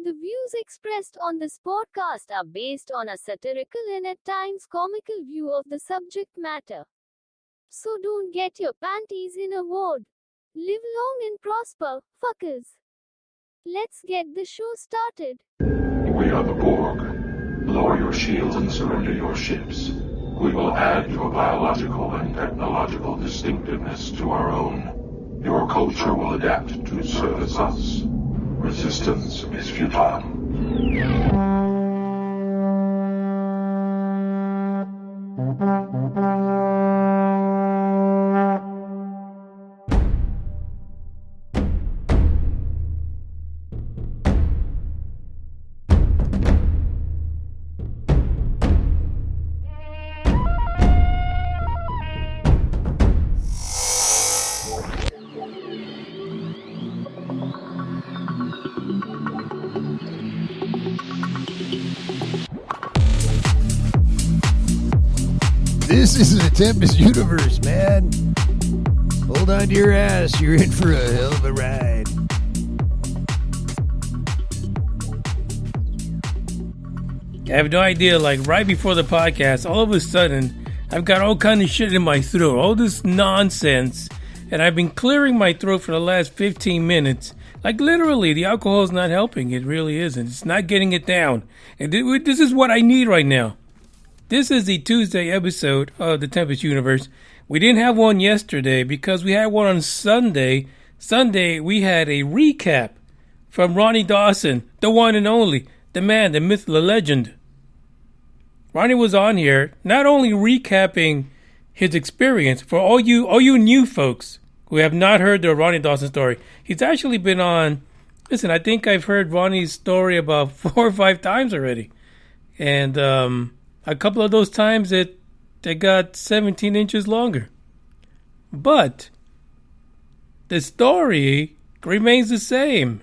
The views expressed on this podcast are based on a satirical and at times comical view of the subject matter. So don't get your panties in a wad. Live long and prosper, fuckers. Let's get the show started. We are the Borg. Lower your shields and surrender your ships. We will add your biological and technological distinctiveness to our own. Your culture will adapt to service us. Resistance is futile. This isn't a Tempest universe, man. Hold on to your ass. You're in for a hell of a ride. I have no idea, like right before the podcast, all of a sudden, I've got all kind of shit in my throat, all this nonsense, and I've been clearing my throat for the last 15 minutes. Like literally, the alcohol's not helping. It really isn't. It's not getting it down. And this is what I need right now. This is the Tuesday episode of the Tempest Universe. We didn't have one yesterday because we had one on Sunday. Sunday, we had a recap from Ronnie Dawson, the one and only, the man, the myth, the legend. Ronnie was on here, not only recapping his experience for all you new folks who have not heard the Ronnie Dawson story. He's actually been on. Listen, I think I've heard Ronnie's story about 4 or 5 times already, and a couple of those times they got 17 inches longer. But the story remains the same.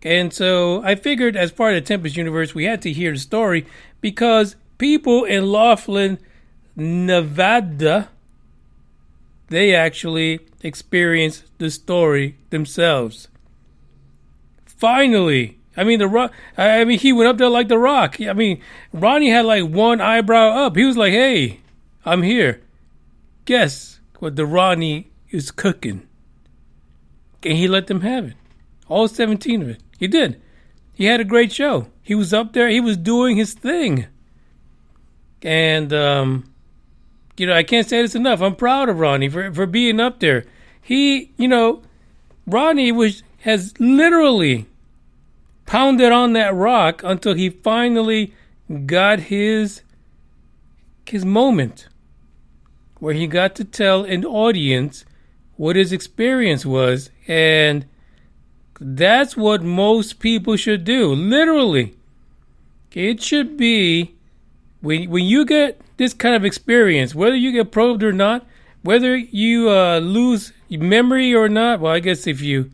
And so I figured as part of the Tempest universe, we had to hear the story because people in Laughlin, Nevada, they actually experienced the story themselves. Finally. I mean, he went up there like The Rock. I mean, Ronnie had like one eyebrow up. He was like, hey, I'm here. Guess what the Ronnie is cooking. And he let them have it. All 17 of it. He did. He had a great show. He was up there. He was doing his thing. And, I can't say this enough. I'm proud of Ronnie for being up there. Ronnie has literally pounded on that rock until he finally got his moment where he got to tell an audience what his experience was. And that's what most people should do. Literally. It should be when you get this kind of experience, whether you get probed or not, whether you lose memory or not. Well, I guess if you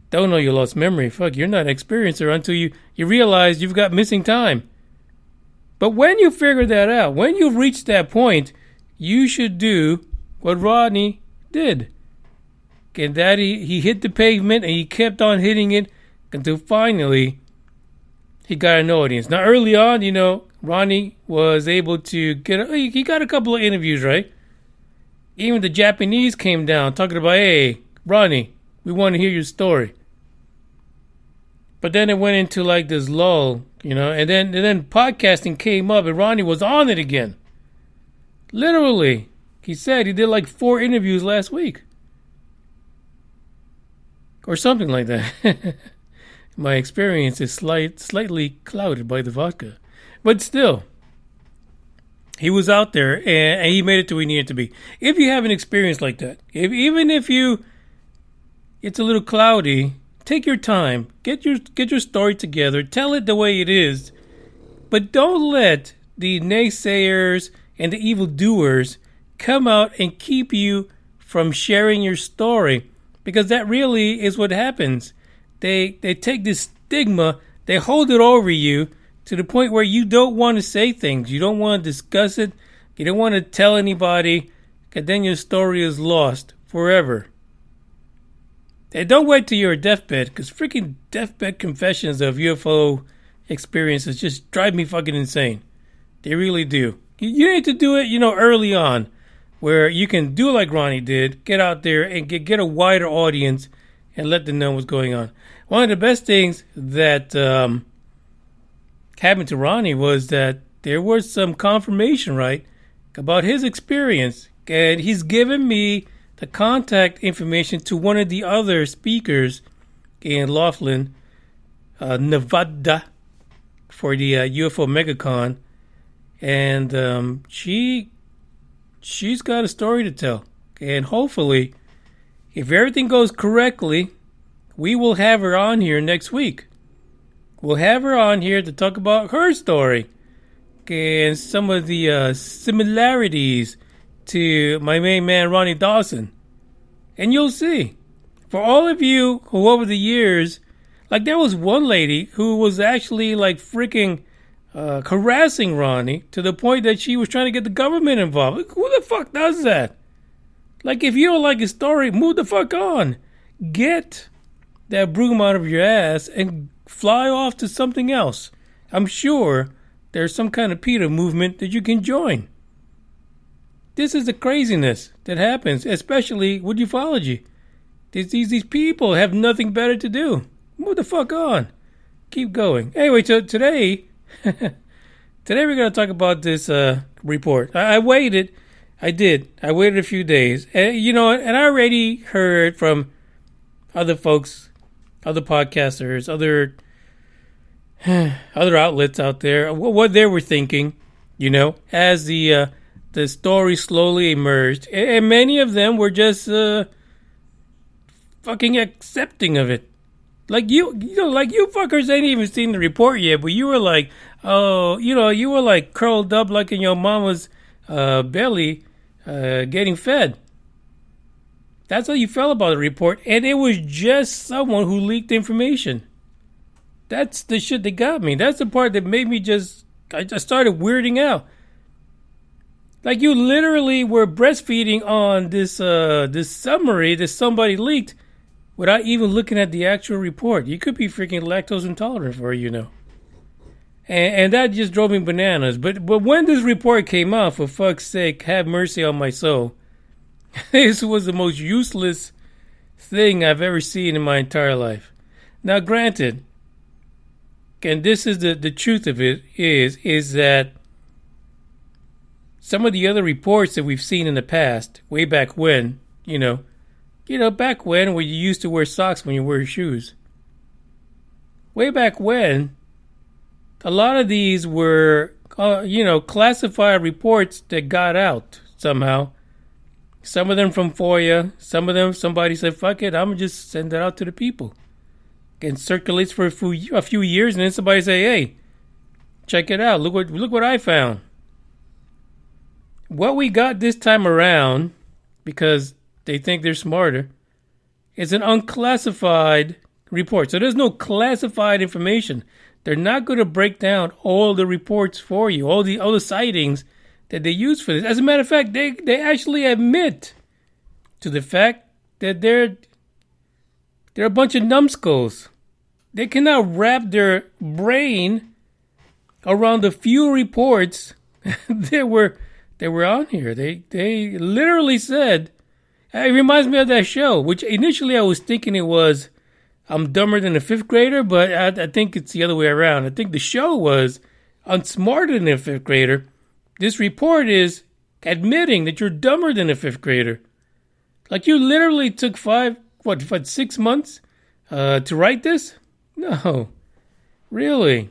don't know you lost memory, fuck, you're not an experiencer until you realize you've got missing time. But when you figure that out, when you've reached that point, you should do what Rodney did. And that he hit the pavement and he kept on hitting it until finally he got an audience. Now early on, Ronnie was able to he got a couple of interviews, right? Even the Japanese came down talking about, hey, Ronnie, we want to hear your story. But then it went into like this lull, and then podcasting came up and Ronnie was on it again. Literally. He said he did like 4 interviews last week. Or something like that. My experience is slightly clouded by the vodka. But still, he was out there and he made it to where he needed to be. If you have an experience like that, even if it's a little cloudy, take your time, get your story together, tell it the way it is, but don't let the naysayers and the evildoers come out and keep you from sharing your story, because that really is what happens. They take this stigma, they hold it over you to the point where you don't want to say things, you don't want to discuss it, you don't want to tell anybody, and then your story is lost forever. And don't wait till you're a deathbed, because freaking deathbed confessions of UFO experiences just drive me fucking insane. They really do. You need to do it, early on, where you can do like Ronnie did, get out there and get a wider audience and let them know what's going on. One of the best things that happened to Ronnie was that there was some confirmation, right, about his experience. And he's given me the contact information to one of the other speakers in Laughlin, Nevada, for the UFO MegaCon. And she's got a story to tell. And hopefully, if everything goes correctly, we will have her on here next week. We'll have her on here to talk about her story and some of the similarities to my main man, Ronnie Dawson. And you'll see. For all of you who over the years, like there was one lady who was actually like freaking harassing Ronnie to the point that she was trying to get the government involved. Like, who the fuck does that? Like, if you don't like his story, move the fuck on. Get that broom out of your ass and fly off to something else. I'm sure there's some kind of PETA movement that you can join. This is the craziness that happens, especially with ufology. These people have nothing better to do. Move the fuck on. Keep going. Anyway, so today we're going to talk about this report. I waited. I did. I waited a few days. And, and I already heard from other folks, other podcasters, other outlets out there, what they were thinking, as the story slowly emerged. And many of them were just fucking accepting of it. Like you fuckers ain't even seen the report yet, but you were like, oh, you were like curled up like in your mama's belly, getting fed. That's how you felt about the report, and it was just someone who leaked information. That's the shit that got me. That's the part that made me I just started weirding out. Like you literally were breastfeeding on this summary that somebody leaked without even looking at the actual report. You could be freaking lactose intolerant for all you know. And that just drove me bananas. But when this report came out, for fuck's sake, have mercy on my soul. This was the most useless thing I've ever seen in my entire life. Now, granted, and this is the truth of it, is that some of the other reports that we've seen in the past, way back when, back when you used to wear socks when you wear shoes. Way back when, a lot of these were, classified reports that got out somehow. Some of them from FOIA. Some of them, somebody said, fuck it, I'm going to just send that out to the people. And circulates for a few years, and then somebody say, hey, check it out. Look what I found. What we got this time around, because they think they're smarter, is an unclassified report. So there's no classified information. They're not going to break down all the reports for you, all the sightings that they use for this. As a matter of fact, they actually admit to the fact that they're a bunch of numbskulls. They cannot wrap their brain around the few reports that were on here. They literally said, it reminds me of that show, which initially I was thinking it was I'm dumber than a fifth grader, but I think it's the other way around. I think the show was I'm smarter than a fifth grader. This report is admitting that you're dumber than a fifth grader. Like you literally took 6 months to write this? No, really.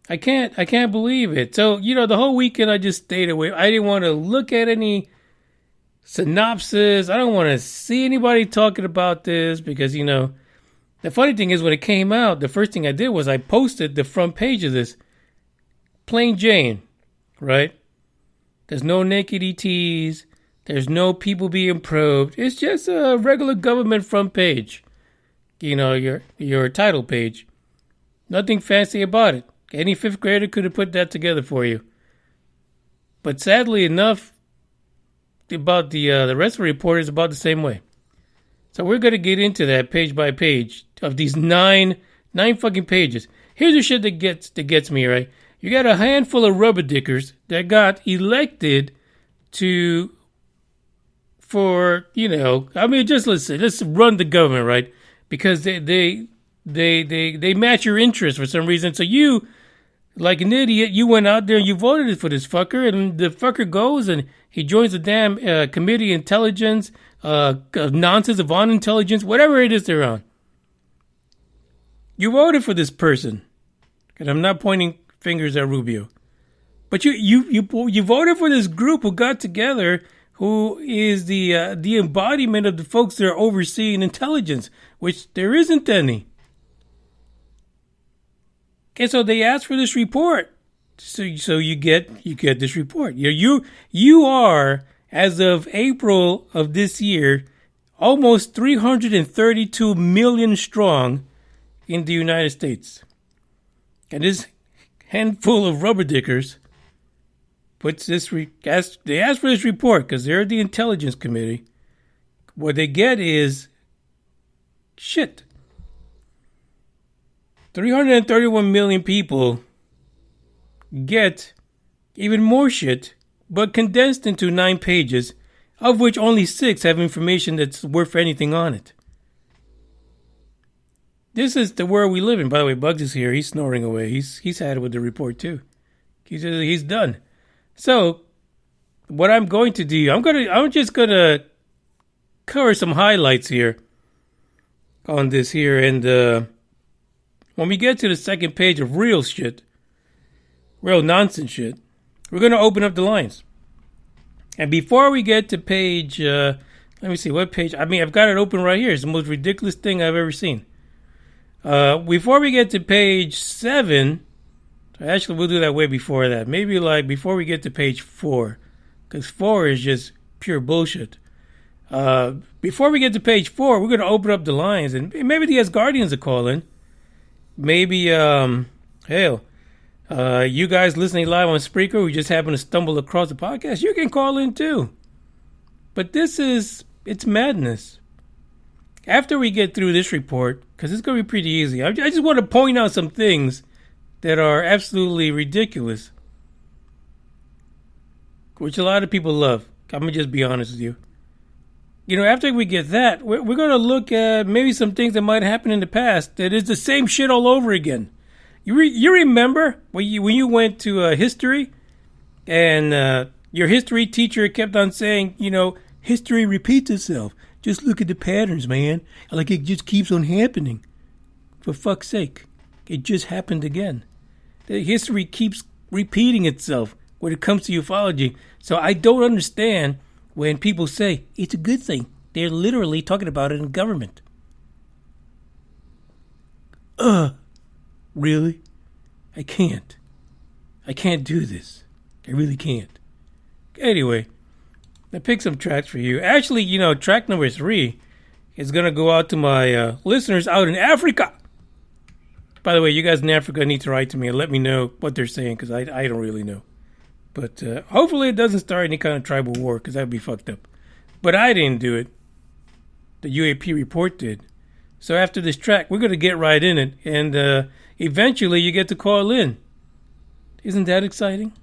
I can't believe it. So, the whole weekend I just stayed away. I didn't want to look at any synopsis. I don't want to see anybody talking about this because, the funny thing is when it came out, the first thing I did was I posted the front page of this. Plain Jane, right? There's no naked ETs. There's no people being probed. It's just a regular government front page. Your title page. Nothing fancy about it. Any fifth grader could have put that together for you. But sadly enough, about the rest of the report is about the same way. So we're going to get into that page by page of these nine fucking pages. Here's the shit that gets me, right? You got a handful of rubber dickers that got elected for, just let's run the government, right? Because they match your interests for some reason. So you, like an idiot, you went out there and you voted for this fucker, and the fucker goes and he joins the damn committee intelligence, nonsense of on intelligence, whatever it is they're on. You voted for this person, and I'm not pointing fingers at Rubio, but you voted for this group who got together, who is the embodiment of the folks that are overseeing intelligence, which there isn't any. Okay, so they asked for this report, so you get this report. You are, as of April of this year, almost 332 million strong in the United States. And this handful of rubber dickers puts this they asked for this report because they're the intelligence committee. What they get is shit. 331 million people get even more shit, but condensed into 9 pages, of which only 6 have information that's worth anything on it. This is the world we live in. By the way, Bugs is here. He's snoring away. He's had it with the report too. He's done. So, what I'm going to do, I'm just gonna cover some highlights here on this here, and when we get to the second page of real shit, real nonsense shit, we're gonna open up the lines. And before we get to page, let me see what page. I've got it open right here. It's the most ridiculous thing I've ever seen. Before we get to page 7, actually we'll do that way before that. Maybe like before we get to page 4, because 4 is just pure bullshit. Before we get to page 4, we're going to open up the lines, and maybe the Asgardians will call in. Maybe, you guys listening live on Spreaker who just happen to stumble across the podcast, you can call in too. But it's madness. After we get through this report, because it's going to be pretty easy, I just want to point out some things that are absolutely ridiculous, which a lot of people love. I'm going to just be honest with you. After we get that, we're going to look at maybe some things that might happen in the past that is the same shit all over again. You remember when you went to history, and your history teacher kept on saying, history repeats itself. Just look at the patterns, man. Like it just keeps on happening. For fuck's sake. It just happened again. The history keeps repeating itself when it comes to ufology. So I don't understand when people say it's a good thing. They're literally talking about it in government. Really? I can't do this. I really can't. Anyway, I picked some tracks for you. Actually, track number 3 is going to go out to my listeners out in Africa. By the way, you guys in Africa need to write to me and let me know what they're saying, because I don't really know. But hopefully it doesn't start any kind of tribal war, because that would be fucked up. But I didn't do it. The UAP report did. So after this track, we're going to get right in it. And eventually you get to call in. Isn't that exciting?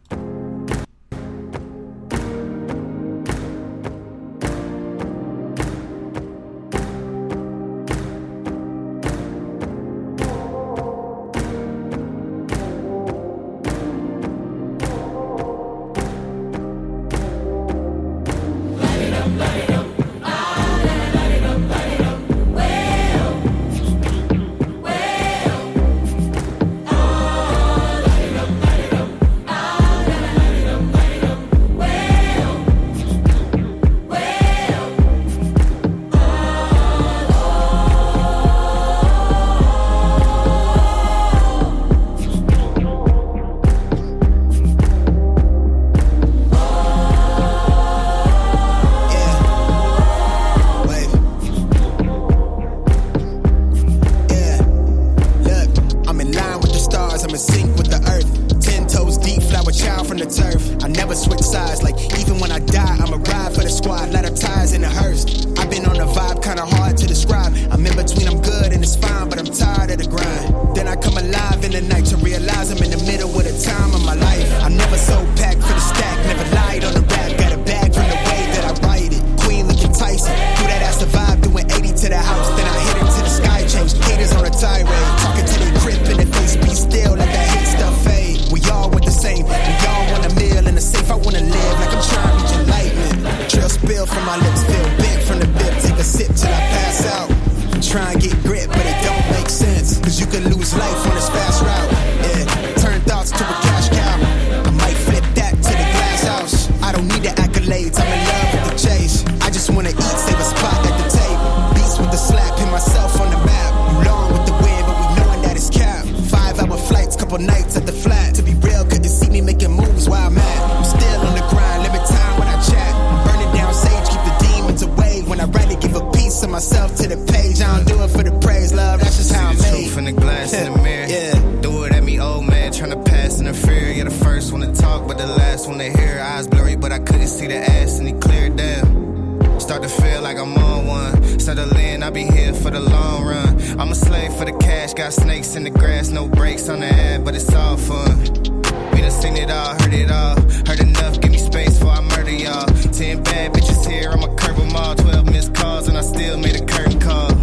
the grind. Then I come alive in the night to realize I'm in the middle of the time of my life. I'm never so packed for the stack, never lied on the rap. Got a bag from the way that I write it. Queen looking Tyson, do that ass survive, doing 80 to the house. Then I hit it to the sky, change haters on a tirade. Talking to the grip in the face, be still, let that hate stuff fade. We all want the same, we all want a meal in the safe. I wanna live like I'm trying to reach enlightenment. Trail spill from my lips, feel big from the bib. Take a sip till I pass out. Try and get grit, but it don't make sense. Cause you can lose life on this fast route. Yeah, turn thoughts to a cash cow. I might flip that to the glass house. I don't need the accolades, I'm in love with the chase. I just wanna eat, save a spot at the table. Beats with the slap, pin myself on the map. You long with the wind, but we knowing that it's capped. 5-hour flights, couple nights at the flat. To be real, couldn't see me making moves while I'm at. I'm still on the grind, limit time when I chat. I'm burning down sage, keep the demons away. When I write it, give a piece of myself to the page. I don't do it for the praise, love, that's just how I'm made. Truth in the glass in the mirror. Yeah. Do it at me, old man, tryna pass in the fear. You're the first one to talk, but the last one to hear. Eyes blurry, but I couldn't see the ass, and he cleared down. Start to feel like I'm on one. Settle in, I'll be here for the long run. I'm a slave for the cash, got snakes in the grass, no brakes on the ad, but it's all fun. We done seen it all, heard it all. Heard enough, give me space before I murder y'all. 10 bad bitches here, I'ma curb them all. 12 missed calls, and I still made a curtain call.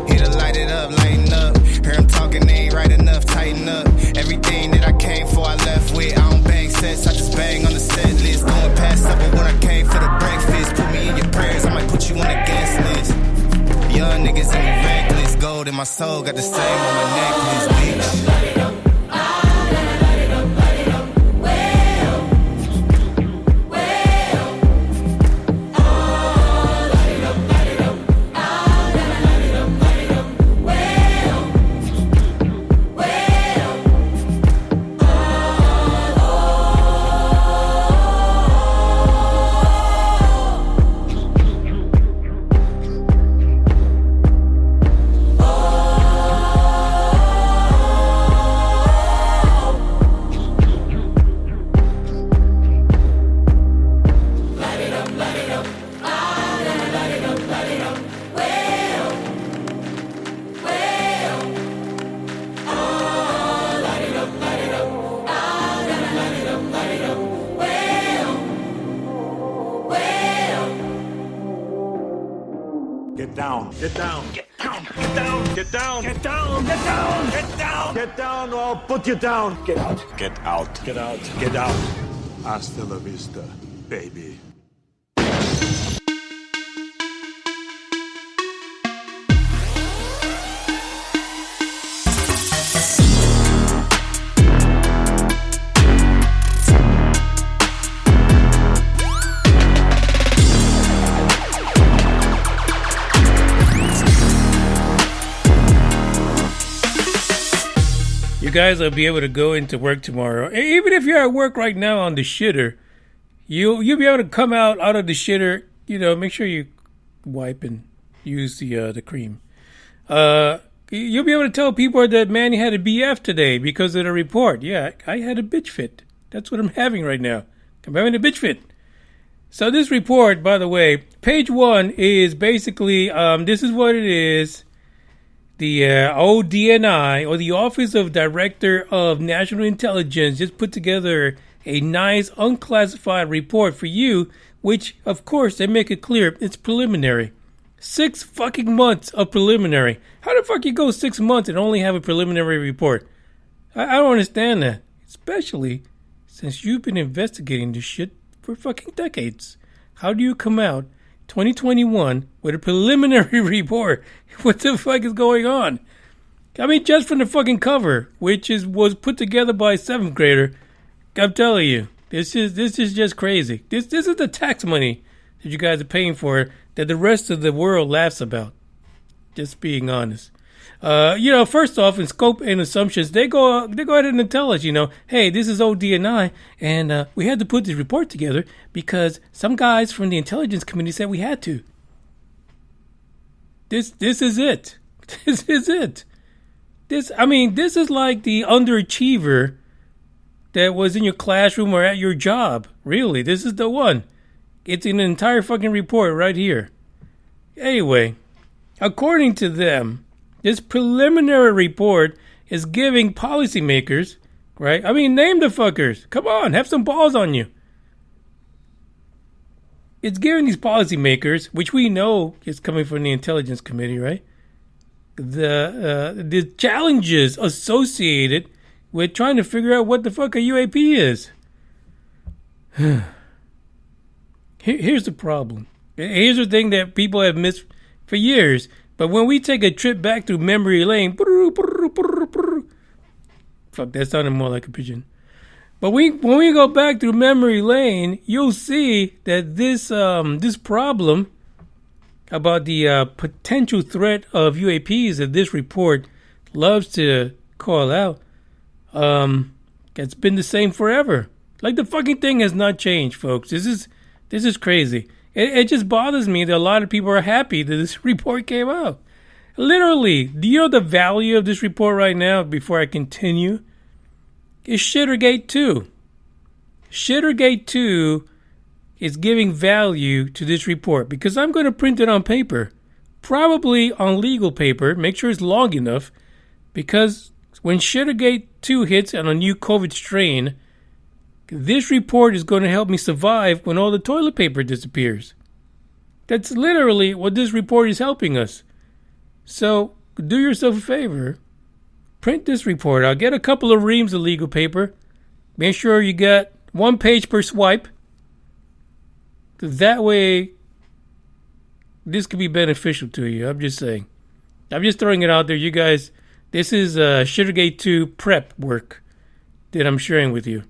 Here to light it up, lighten up. Hear him talking, they ain't right enough, tighten up. Everything that I came for, I left with. I don't bang sets, I just bang on the set list. Going past supper when I came for the breakfast. Put me in your prayers, I might put you on the guest list. Young niggas in the reckless. Gold in my soul, got the same on my necklace, bitch. Get down. Get down. Get down. Get down. Get down. Get down. Get down. Get down. Get down or I'll put you down. Get out. Get out. Get out. Get out. Hasta la vista, baby. You guys will be able to go into work tomorrow. Even if you're at work right now on the shitter, you'll be able to come out of the shitter. You know, make sure you wipe and use the cream. You'll be able to tell people that Manny had a BF today because of the report. Yeah, I had a bitch fit. That's what I'm having right now. I'm having a bitch fit. So this report, by the way, page 1 is basically this is what it is. The ODNI, or the Office of Director of National Intelligence, just put together a nice unclassified report for you, which, of course, they make it clear it's preliminary. 6 fucking months of preliminary. How the fuck you go 6 months and only have a preliminary report? I don't understand that. Especially since you've been investigating this shit for fucking decades. How do you come out 2021 with a preliminary report? What the fuck is going on? I mean, just from the fucking cover, which was put together by a 7th grader, I'm telling you, this is just crazy. This is the tax money that you guys are paying for that the rest of the world laughs about. Just being honest. First off, in scope and assumptions, they go ahead and tell us, hey, this is ODNI, and we had to put this report together because some guys from the intelligence committee said we had to. This is it. This is it. This is like the underachiever that was in your classroom or at your job. Really, this is the one. It's an entire fucking report right here. Anyway, according to them, This preliminary report is giving policymakers, right? I mean, name the fuckers. Come on, have some balls on you. It's giving these policymakers, which we know is coming from the Intelligence Committee, right? The challenges associated with trying to figure out what the fuck a UAP is. Here's the problem. Here's the thing that people have missed for years. But when we take a trip back through memory lane, fuck, that sounded more like a pigeon. But when we go back through memory lane, you'll see that this problem about the potential threat of UAPs that this report loves to call out, it's been the same forever. Like, the fucking thing has not changed, folks. This is crazy. It just bothers me that a lot of people are happy that this report came out. Literally, do you know the value of this report right now, before I continue? Is Shittergate 2. Shittergate 2 is giving value to this report because I'm going to print it on paper, probably on legal paper, make sure it's long enough, because when Shittergate 2 hits on a new COVID strain, this report is going to help me survive when all the toilet paper disappears. That's literally what this report is helping us. So do yourself a favor. Print this report out. Get a couple of reams of legal paper. Make sure you get 1 page per swipe. That way, this could be beneficial to you. I'm just saying. I'm just throwing it out there. You guys, this is Shittergate 2 prep work that I'm sharing with you.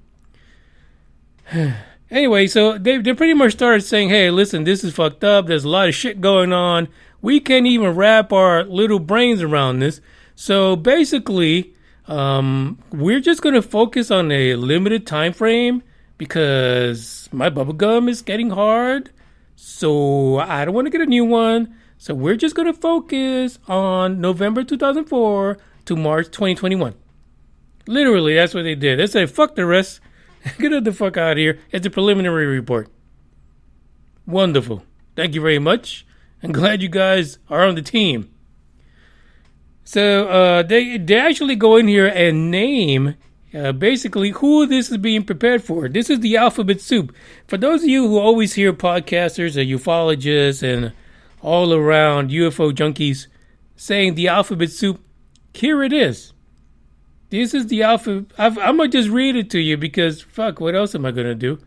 Anyway, so they pretty much started saying, hey, listen, this is fucked up. There's a lot of shit going on. We can't even wrap our little brains around this. So basically, we're just going to focus on a limited time frame because my bubblegum is getting hard. So I don't want to get a new one. So we're just going to focus on November 2004 to March 2021. Literally, that's what they did. They said, fuck the rest. Get the fuck out of here. It's a preliminary report. Wonderful. Thank you very much. I'm glad you guys are on the team. So they actually go in here and name basically who this is being prepared for. This is the alphabet soup. For those of you who always hear podcasters and ufologists and all around UFO junkies saying the alphabet soup, here it is. This is the alphabet. I'm going to just read it to you because, fuck, what else am I going to do?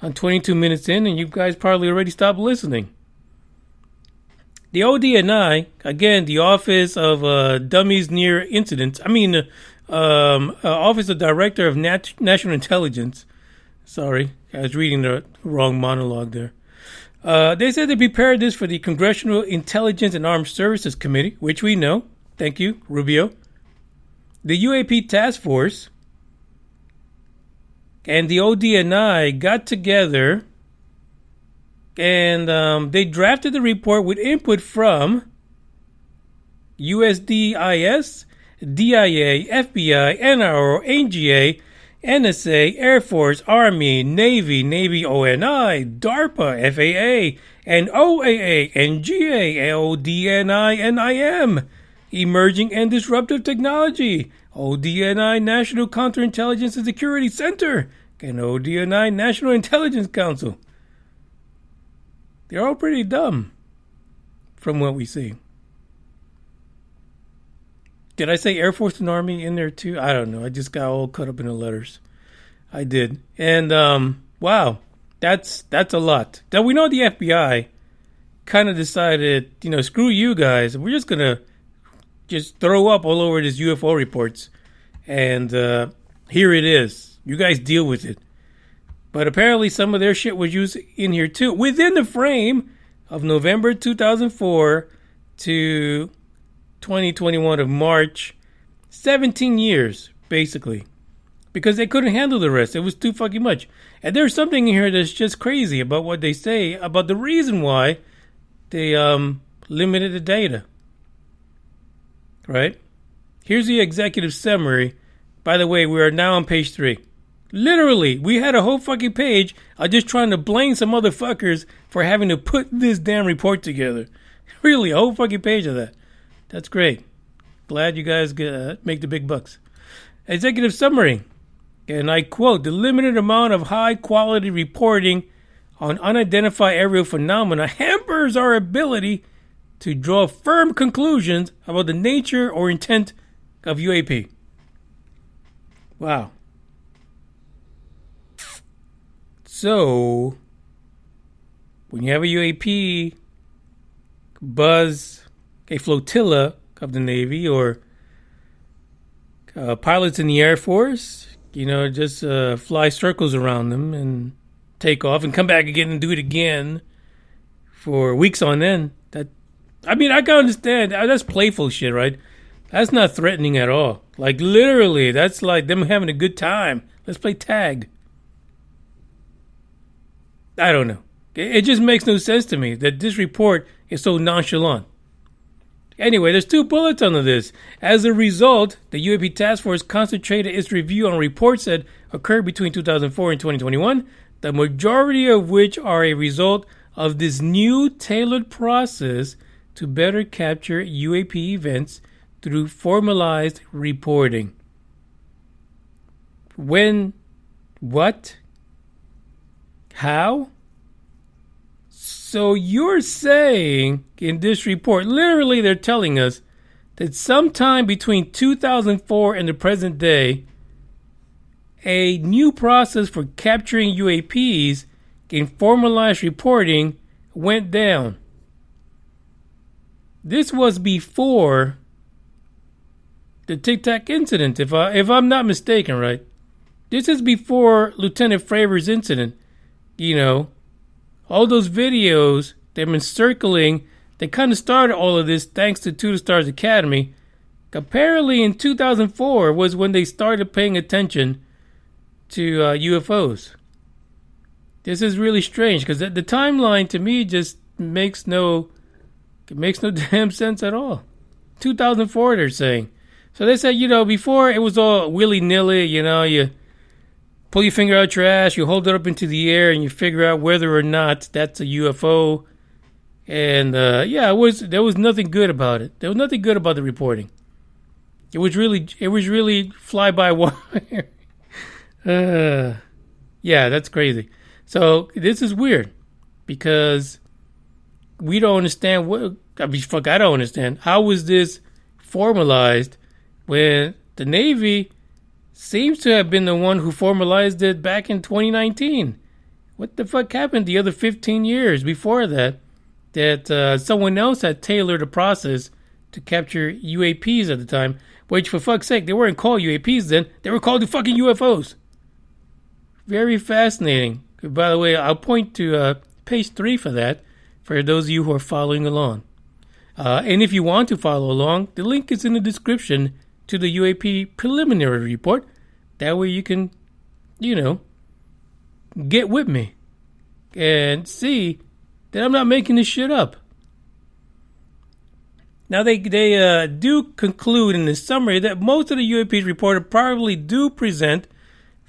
I'm 22 minutes in and you guys probably already stopped listening. The ODNI, again, the Office of Dummies Near Incidents, Office of Director of National Intelligence. Sorry, I was reading the wrong monologue there. They said they prepared this for the Congressional Intelligence and Armed Services Committee, which we know. Thank you, Rubio. The UAP Task Force and the ODNI got together and they drafted the report with input from USDIS, DIA, FBI, NRO, NGA, NSA, Air Force, Army, Navy, Navy ONI, DARPA, FAA, and OAA, NGA, ODNI, NIM, Emerging and Disruptive Technology, ODNI National Counterintelligence and Security Center, and ODNI National Intelligence Council. They're all pretty dumb from what we see. Did I say Air Force and Army in there too? I don't know. I just got all caught up in the letters. I did. And wow, that's a lot. Now we know the FBI kind of decided, screw you guys. We're just going to just throw up all over this UFO reports. And here it is. You guys deal with it. But apparently some of their shit was used in here too. Within the frame of November 2004 to 2021 of March. 17 years, basically. Because they couldn't handle the rest. It was too fucking much. And there's something in here that's just crazy about what they say, about the reason why they limited the data. Right? Here's the executive summary. By the way, we are now on page 3. Literally, we had a whole fucking page of just trying to blame some motherfuckers for having to put this damn report together. Really, a whole fucking page of that. That's great. glad you guys make the big bucks. Executive summary, and I quote, the limited amount of high-quality reporting on unidentified aerial phenomena hampers our ability to draw firm conclusions about the nature or intent of UAP. Wow. So, when you have a UAP buzz a flotilla of the Navy or pilots in the Air Force, just fly circles around them and take off and come back again and do it again for weeks on end. I can understand. That's playful shit, right? That's not threatening at all. Like, literally, that's like them having a good time. Let's play tag. I don't know. It just makes no sense to me that this report is so nonchalant. Anyway, there's 2 bullets under this. As a result, the UAP Task Force concentrated its review on reports that occurred between 2004 and 2021, the majority of which are a result of this new tailored process to better capture UAP events through formalized reporting. When? What? How? So you're saying in this report, literally they're telling us that sometime between 2004 and the present day, a new process for capturing UAPs in formalized reporting went down. This was before the Tic Tac incident, if I'm not mistaken, right? This is before Lieutenant Fravor's incident. All those videos that have been circling, they kind of started all of this thanks to the Stars Academy. Apparently in 2004 was when they started paying attention to UFOs. This is really strange because the timeline to me just makes no damn sense at all. 2004 they're saying. So they said, before it was all willy-nilly, you pull your finger out your ass, you hold it up into the air, and you figure out whether or not that's a UFO. And, there was nothing good about it. There was nothing good about the reporting. It was really fly-by-wire. That's crazy. So this is weird because we don't understand I don't understand. How was this formalized when the Navy seems to have been the one who formalized it back in 2019? What the fuck happened the other 15 years before that someone else had tailored a process to capture UAPs at the time, which, for fuck's sake, they weren't called UAPs then. They were called the fucking UFOs. Very fascinating. By the way, I'll point to page 3 for that, for those of you who are following along. And if you want to follow along, the link is in the description to the UAP preliminary report. That way you can, get with me and see that I'm not making this shit up. Now, they do conclude in the summary that most of the UAPs reported probably do present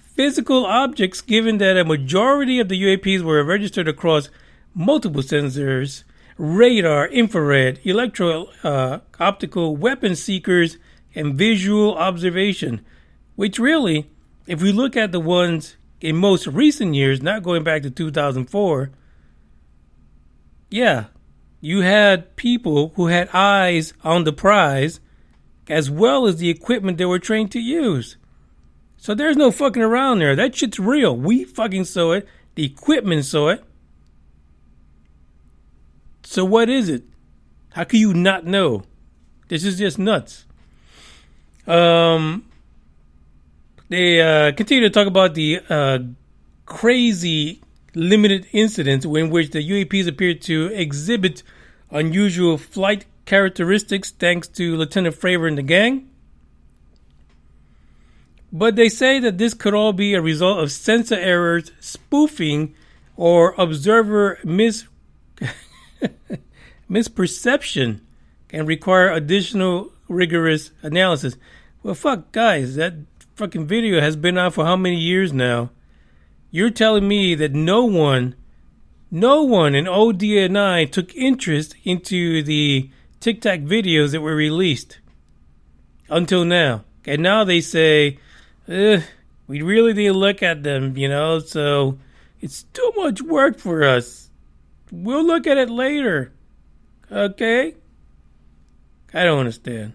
physical objects, given that a majority of the UAPs were registered across multiple sensors, radar, infrared, electro-optical weapon seekers, and visual observation, which really, if we look at the ones in most recent years, not going back to 2004, you had people who had eyes on the prize as well as the equipment they were trained to use. So there's no fucking around there. That shit's real. We fucking saw it. The equipment saw it. So what is it? How can you not know? This is just nuts. They continue to talk about the crazy limited incidents in which the UAPs appeared to exhibit unusual flight characteristics thanks to Lieutenant Fravor and the gang. But they say that this could all be a result of sensor errors, spoofing, or observer misperception and require additional rigorous analysis. Well, fuck, guys, that fucking video has been out for how many years now? You're telling me that no one in ODNI took interest into the Tic Tac videos that were released. until now. And now they say, we really need to look at them, so it's too much work for us. We'll look at it later. Okay? I don't understand.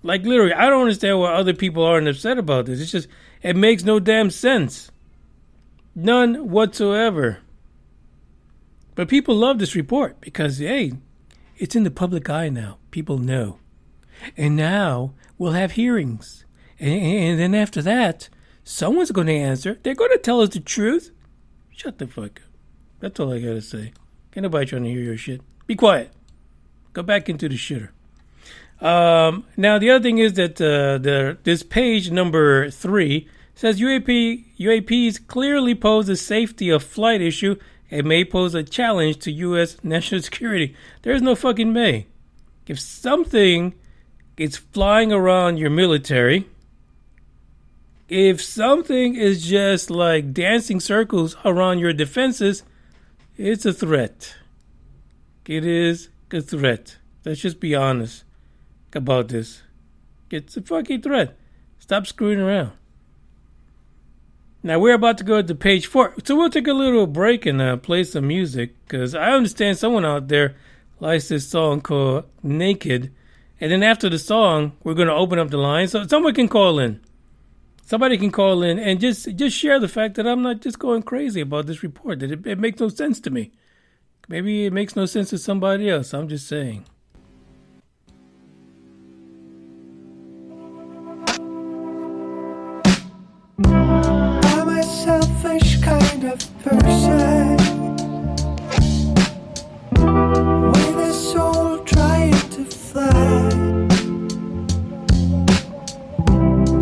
Like, literally, I don't understand why other people aren't upset about this. It's just, it makes no damn sense. None whatsoever. But people love this report because, hey, it's in the public eye now. People know. And now we'll have hearings. And then after that, someone's going to answer. They're going to tell us the truth. Shut the fuck up. That's all I got to say. Ain't nobody trying to hear your shit. Be quiet. Go back into the shitter. Now, the other thing is that this page number 3 says UAPs clearly pose a safety of flight issue and may pose a challenge to U.S. national security. There's no fucking may. If something is flying around your military, if something is just like dancing circles around your defenses, it's a threat. It is a threat. Let's just be honest about this. It's a fucking threat. Stop screwing around. Now we're about to go to page 4. So we'll take a little break and play some music. Because I understand someone out there likes this song called Naked. And then after the song, we're going to open up the line. So someone can call in. Somebody can call in and just share the fact that I'm not just going crazy about this report. That it makes no sense to me. Maybe it makes no sense to somebody else. I'm just saying. I'm a selfish kind of person with a soul trying to fly.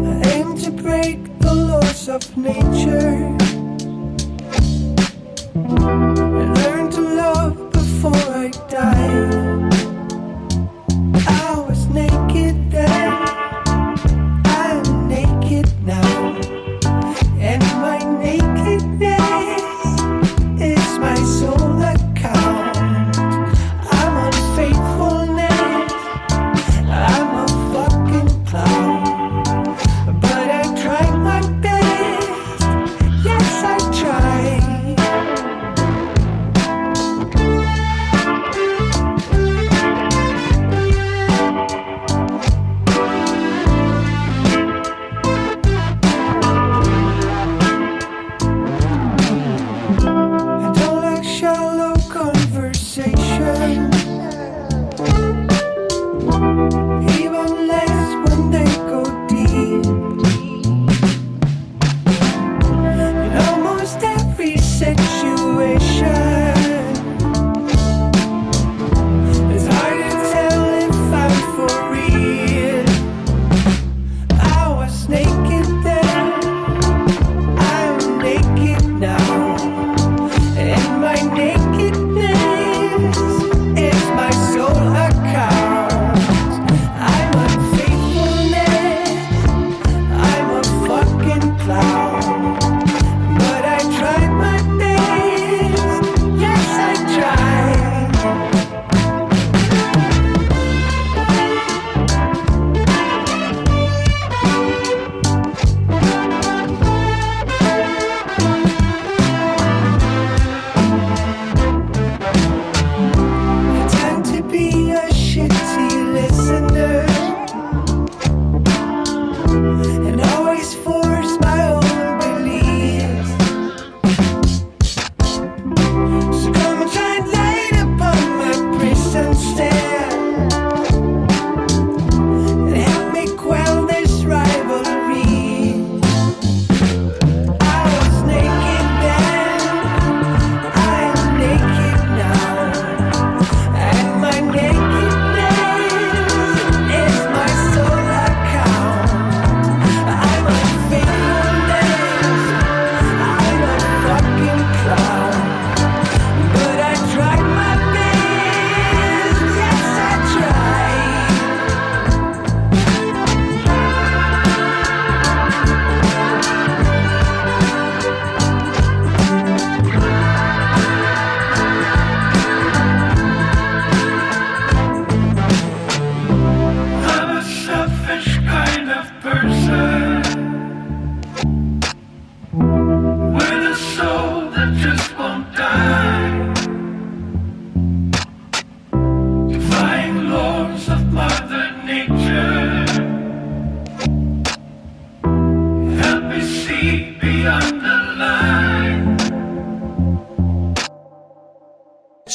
I aim to break the laws of nature and learn to love before I die. I was naked then, I'm naked now. And my nakedness is my sole account. I'm unfaithfulness, I'm a fucking clown. But I tried my best, yes I tried.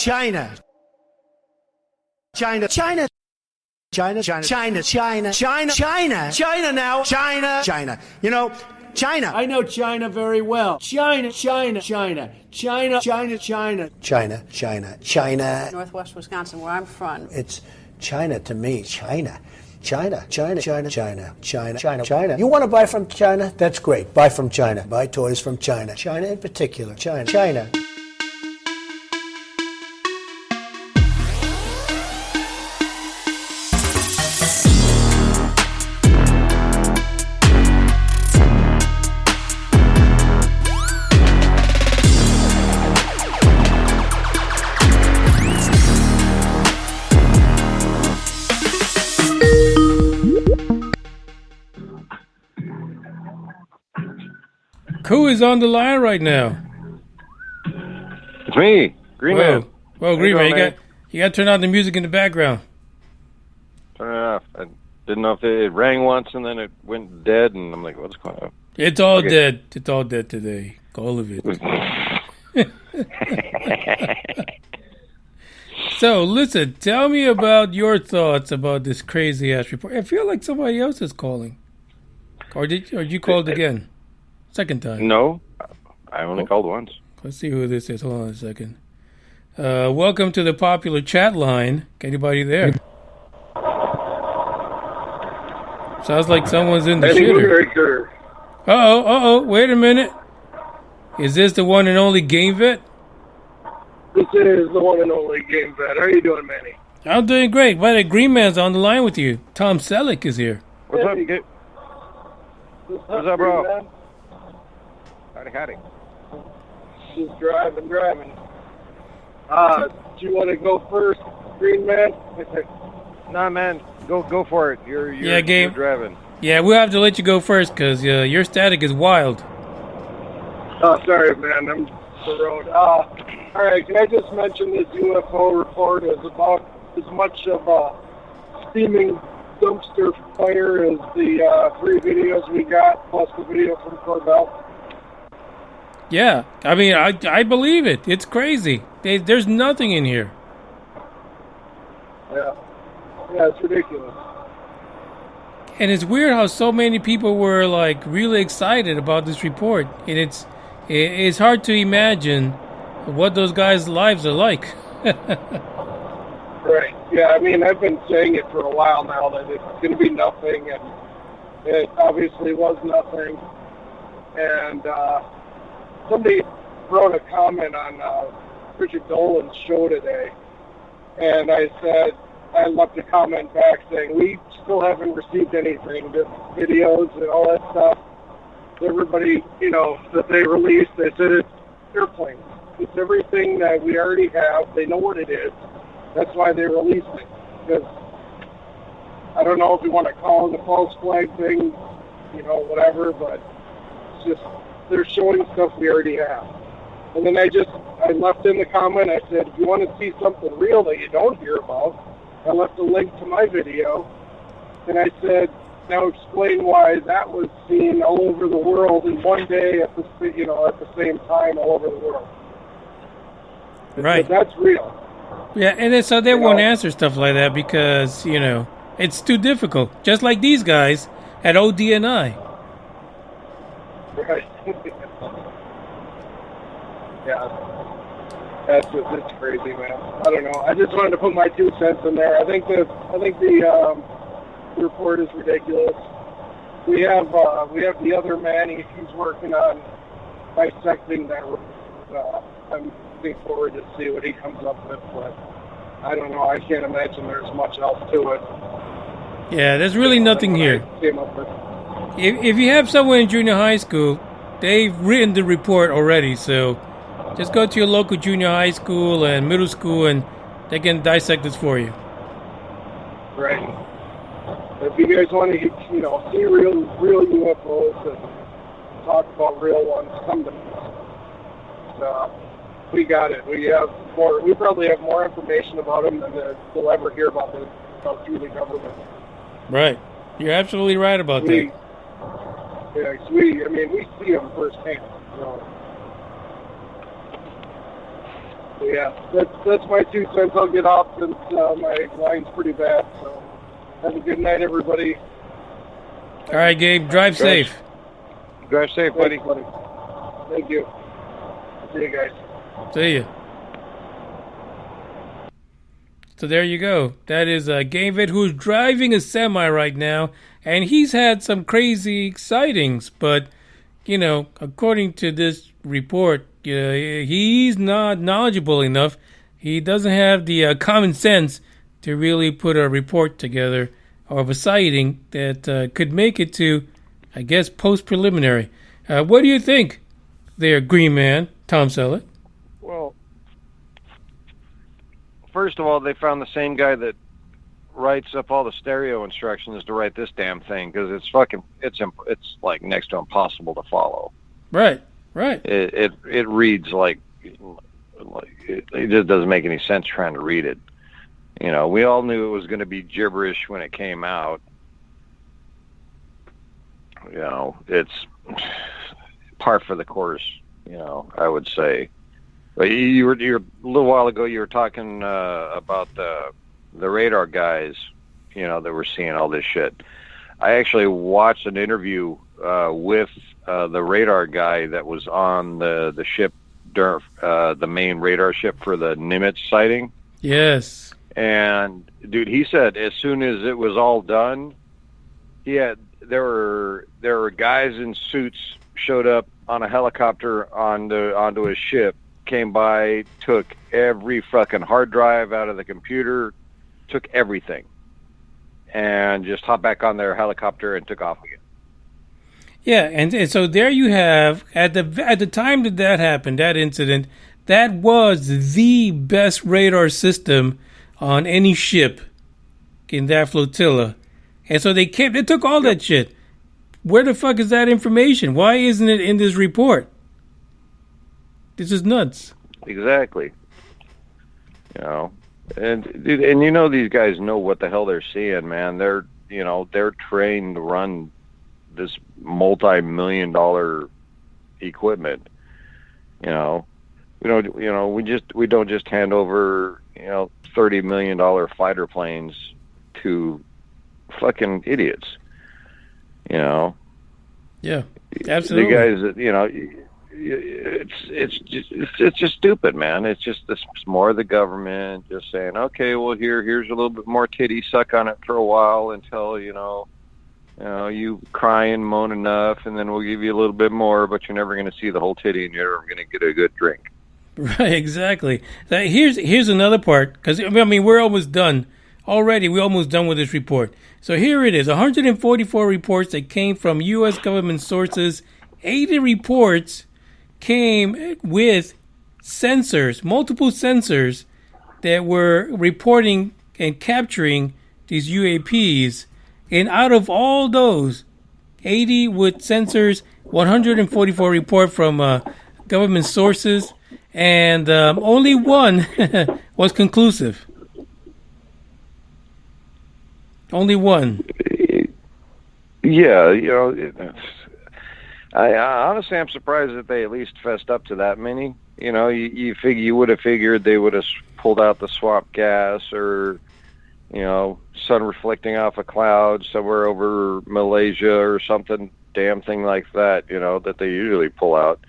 China. China, China. China, China, China, China, China, China, China now, China, China. You know, China. I know China very well. China, China, China, China, China, China. China, China, China. Northwest Wisconsin, where I'm from. It's China to me, China. China, China, China, China, China, China, China. You want to buy from China? That's great. Buy from China. Buy toys from China. China in particular. China, China. Who is on the line right now? It's me, Green Man. Whoa, Green Man, you got to turn on the music in the background. Turn it off. I didn't know if it rang once and then it went dead, and I'm like, what's going on? It's all dead. It's all dead today. All of it. So, listen, tell me about your thoughts about this crazy ass report. I feel like somebody else is calling. Or you called again? Second time. No, I only called once. Let's see who this is. Hold on a second. Welcome to the popular chat line. Anybody there? Sounds like someone's in the shitter. Uh-oh. Wait a minute. Is this the one and only Game Vet? This is the one and only Game Vet. How are you doing, Manny? I'm doing great. Why, the Green Man's on the line with you. Tom Selleck is here. What's up, What's up, bro? Howdy. Just driving. Do you want to go first, Green Man? Nah, man, go for it. You're driving. Yeah, we'll have to let you go first because your static is wild. Oh, sorry, man. I'm the road. All right, can I just mention this UFO report is about as much of a steaming dumpster fire as the 3 videos we got, plus the video from Corbell. Yeah, I mean, I believe it. It's crazy. There's nothing in here. Yeah, it's ridiculous. And it's weird how so many people were like really excited about this report, and it's hard to imagine what those guys' lives are like. Right. Yeah, I mean, I've been saying it for a while now that it's going to be nothing, and it obviously was nothing. And somebody wrote a comment on Richard Dolan's show today, and I left a comment back saying, we still haven't received anything, just videos and all that stuff. Everybody, that they released, they said it's airplanes. It's everything that we already have. They know what it is. That's why they released it. Because I don't know if you want to call it a false flag thing, whatever, but it's just they're showing stuff we already have. And then I left in the comment, I said, if you want to see something real that you don't hear about, I left a link to my video, and I said, now explain why that was seen all over the world in one day at the same time all over the world. Right. But that's real. Yeah, and then, so they won't answer stuff like that because, it's too difficult. Just like these guys at ODNI. Right. Yeah. It's crazy, man. I don't know. I just wanted to put my 2 cents in there. I think the report is ridiculous. We have the other Manny who's working on dissecting that. I'm looking forward to see what he comes up with, but I don't know. I can't imagine there's much else to it. Yeah, there's really nothing here. If you have someone in junior high school, they've written the report already, so just go to your local junior high school and middle school and they can dissect this for you. Right. If you guys want to, see real UFOs and talk about real ones, come to us. We got it. We probably have more information about them than we'll ever hear about through the government. Right. You're absolutely right about that. Yeah, we see them firsthand. Yeah, that's my 2 cents. I'll get off since my line's pretty bad. So have a good night, everybody. All right, Gabe, drive safe. Drive safe, buddy. Thanks, buddy. Thank you. See you guys. See you. So there you go. That is Gavid, who's driving a semi right now, and he's had some crazy sightings. But, you know, according to this report, he's not knowledgeable enough. He doesn't have the common sense to really put a report together of a sighting that could make it to, I guess, post-preliminary. What do you think there, Green Man, Tom Selleck? Well, first of all, they found the same guy that writes up all the stereo instructions to write this damn thing, because it's like next to impossible to follow. Right. It reads like it just doesn't make any sense trying to read it. You know, we all knew it was going to be gibberish when it came out. You know, it's par for the course, you know, I would say. But you were a little while ago, you were talking about the radar guys, you know, that were seeing all this shit. I actually watched an interview with the radar guy that was on the ship, the main radar ship for the Nimitz sighting. Yes. And dude, he said as soon as it was all done, there were guys in suits showed up on a helicopter onto his ship, came by, took every fucking hard drive out of the computer, took everything, and just hopped back on their helicopter and took off again. Yeah, and so there you have, at the time that happened, that incident, that was the best radar system on any ship in that flotilla. And so they took all that shit. Where the fuck is that information? Why isn't it in this report? This is nuts. Exactly. You know, and you know, these guys know what the hell they're seeing, man. They're trained to run this multi-million-dollar equipment. You know, we don't just hand over, you know, $30 million fighter planes to fucking idiots. You know. Yeah, absolutely. The guys that, you know, it's just stupid, man. It's just this more of the government just saying, okay, well here's a little bit more titty, suck on it for a while until you cry and moan enough, and then we'll give you a little bit more, but you're never going to see the whole titty, and you're never going to get a good drink. Right, exactly. Here's another part, because I mean we're almost done already. We're almost done with this report. So here it is: 144 reports that came from U.S. government sources. 80 reports came with sensors, multiple sensors that were reporting and capturing these UAPs. And out of all those, 80 with sensors, 144 report from government sources, and only one was conclusive. Only one. Yeah, you know, I honestly, I'm surprised that they at least fessed up to that many. You know, you would have figured they would have pulled out the swamp gas, or, you know, sun reflecting off a cloud somewhere over Malaysia or something, damn thing like that. You know, that they usually pull out.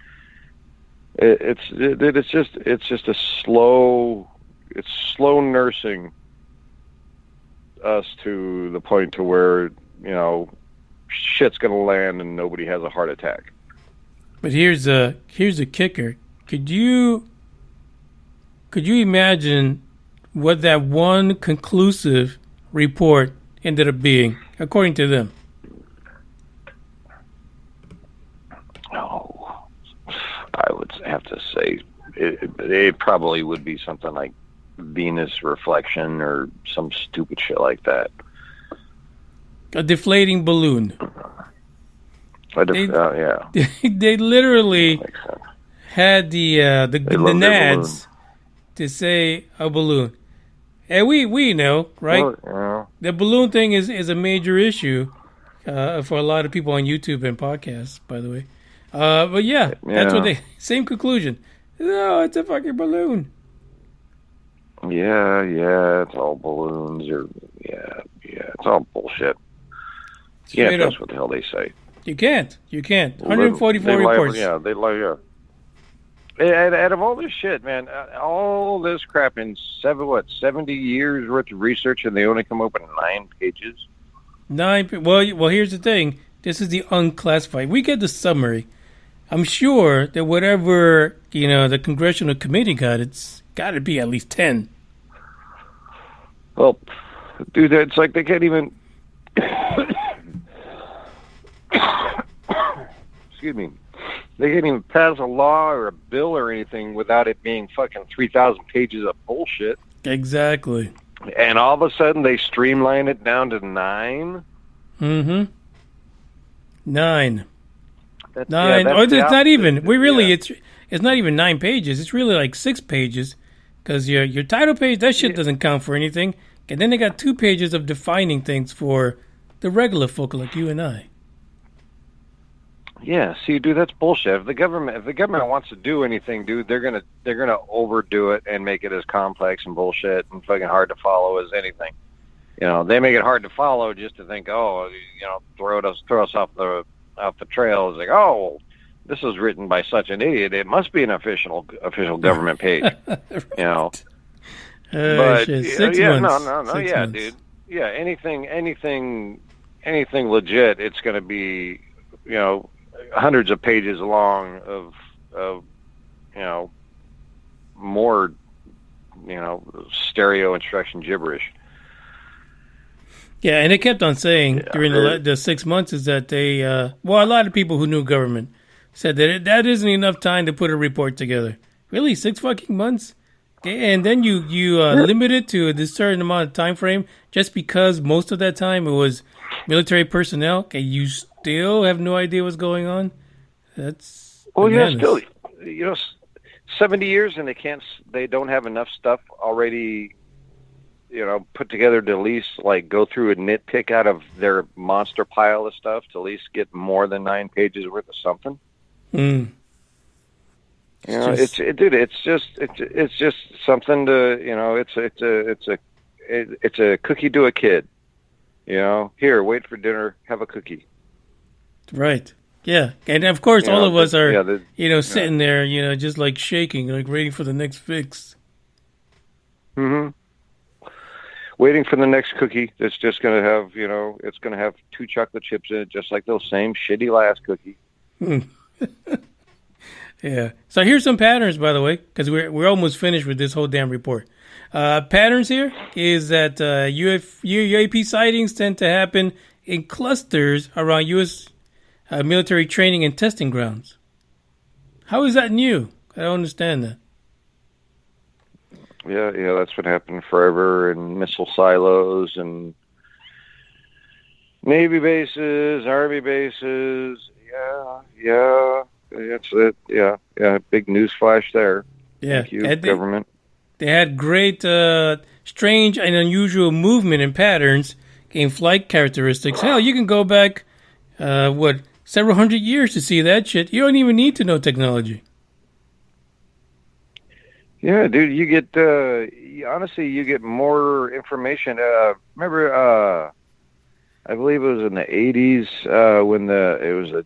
It's just a slow nursing us to the point to where, you know, shit's gonna land and nobody has a heart attack. But here's a kicker. Could you imagine what that one conclusive report ended up being, according to them? Oh, I would have to say it probably would be something like Venus reflection or some stupid shit like that. A deflating balloon. Yeah. They literally had the nads to say a balloon. And we know, right? Well, yeah. The balloon thing is a major issue for a lot of people on YouTube and podcasts, by the way. But yeah, that's what same conclusion. No, it's a fucking balloon. Yeah, it's all balloons, or it's all bullshit. You can't trust what the hell they say. You can't. 144 reports. They lie. Yeah. And out of all this shit, man, all this crap in 70 years worth of research, and they only come up with 9 pages. 9. Well, here's the thing. This is the unclassified. We get the summary. I'm sure that whatever the congressional committee got, it's got to be at least 10. Well, dude, it's like they can't even. Excuse me. They can't even pass a law or a bill or anything without it being fucking 3,000 pages of bullshit. Exactly. And all of a sudden they streamline it down to 9. Mm-hmm. 9. That's 9. It's not even. It's not even 9 pages. It's really like 6 pages, because your title page, that shit doesn't count for anything. And then they got 2 pages of defining things for the regular folk like you and I. Yeah, see, dude, that's bullshit. If the government wants to do anything, dude, they're gonna overdo it and make it as complex and bullshit and fucking hard to follow as anything. They make it hard to follow just to think, throw us off the trail. It's like, oh, this was written by such an idiot. It must be an official government page. Right. But shit. 6 months. No, 6 yeah, months. dude. Yeah, anything legit, it's gonna be, hundreds of pages long of more, stereo instruction gibberish. Yeah, and they kept on saying during the 6 months is that they, a lot of people who knew government said that that isn't enough time to put a report together. Really, 6 fucking months? Okay, and then you limit it to this certain amount of time frame just because most of that time it was military personnel. Okay, you still have no idea what's going on. That's still, 70 years and they don't have enough stuff already, put together to at least like go through and nitpick out of their monster pile of stuff to at least get more than 9 pages worth of something. Mm. It's just something to, it's a cookie to a kid. Here, wait for dinner, have a cookie. Right. Yeah. And of course, all of us are, sitting there, just like shaking, like waiting for the next fix. Mm-hmm. Waiting for the next cookie that's just going to have, it's going to have 2 chocolate chips in it, just like those same shitty last cookie. Yeah. So here's some patterns, by the way, because we're almost finished with this whole damn report. Patterns here is that UAP sightings tend to happen in clusters around U.S. Military training and testing grounds. How is that new? I don't understand that. Yeah, that's been happening forever in missile silos and Navy bases, Army bases. Yeah, that's it. Yeah, big news flash there. Yeah, thank you, government. They had great, strange and unusual movement and patterns in flight characteristics. Hell, you can go back, several hundred years to see that shit. You don't even need to know technology. Yeah, dude, you get honestly, you get more information. Remember, I believe it was in the 80s when the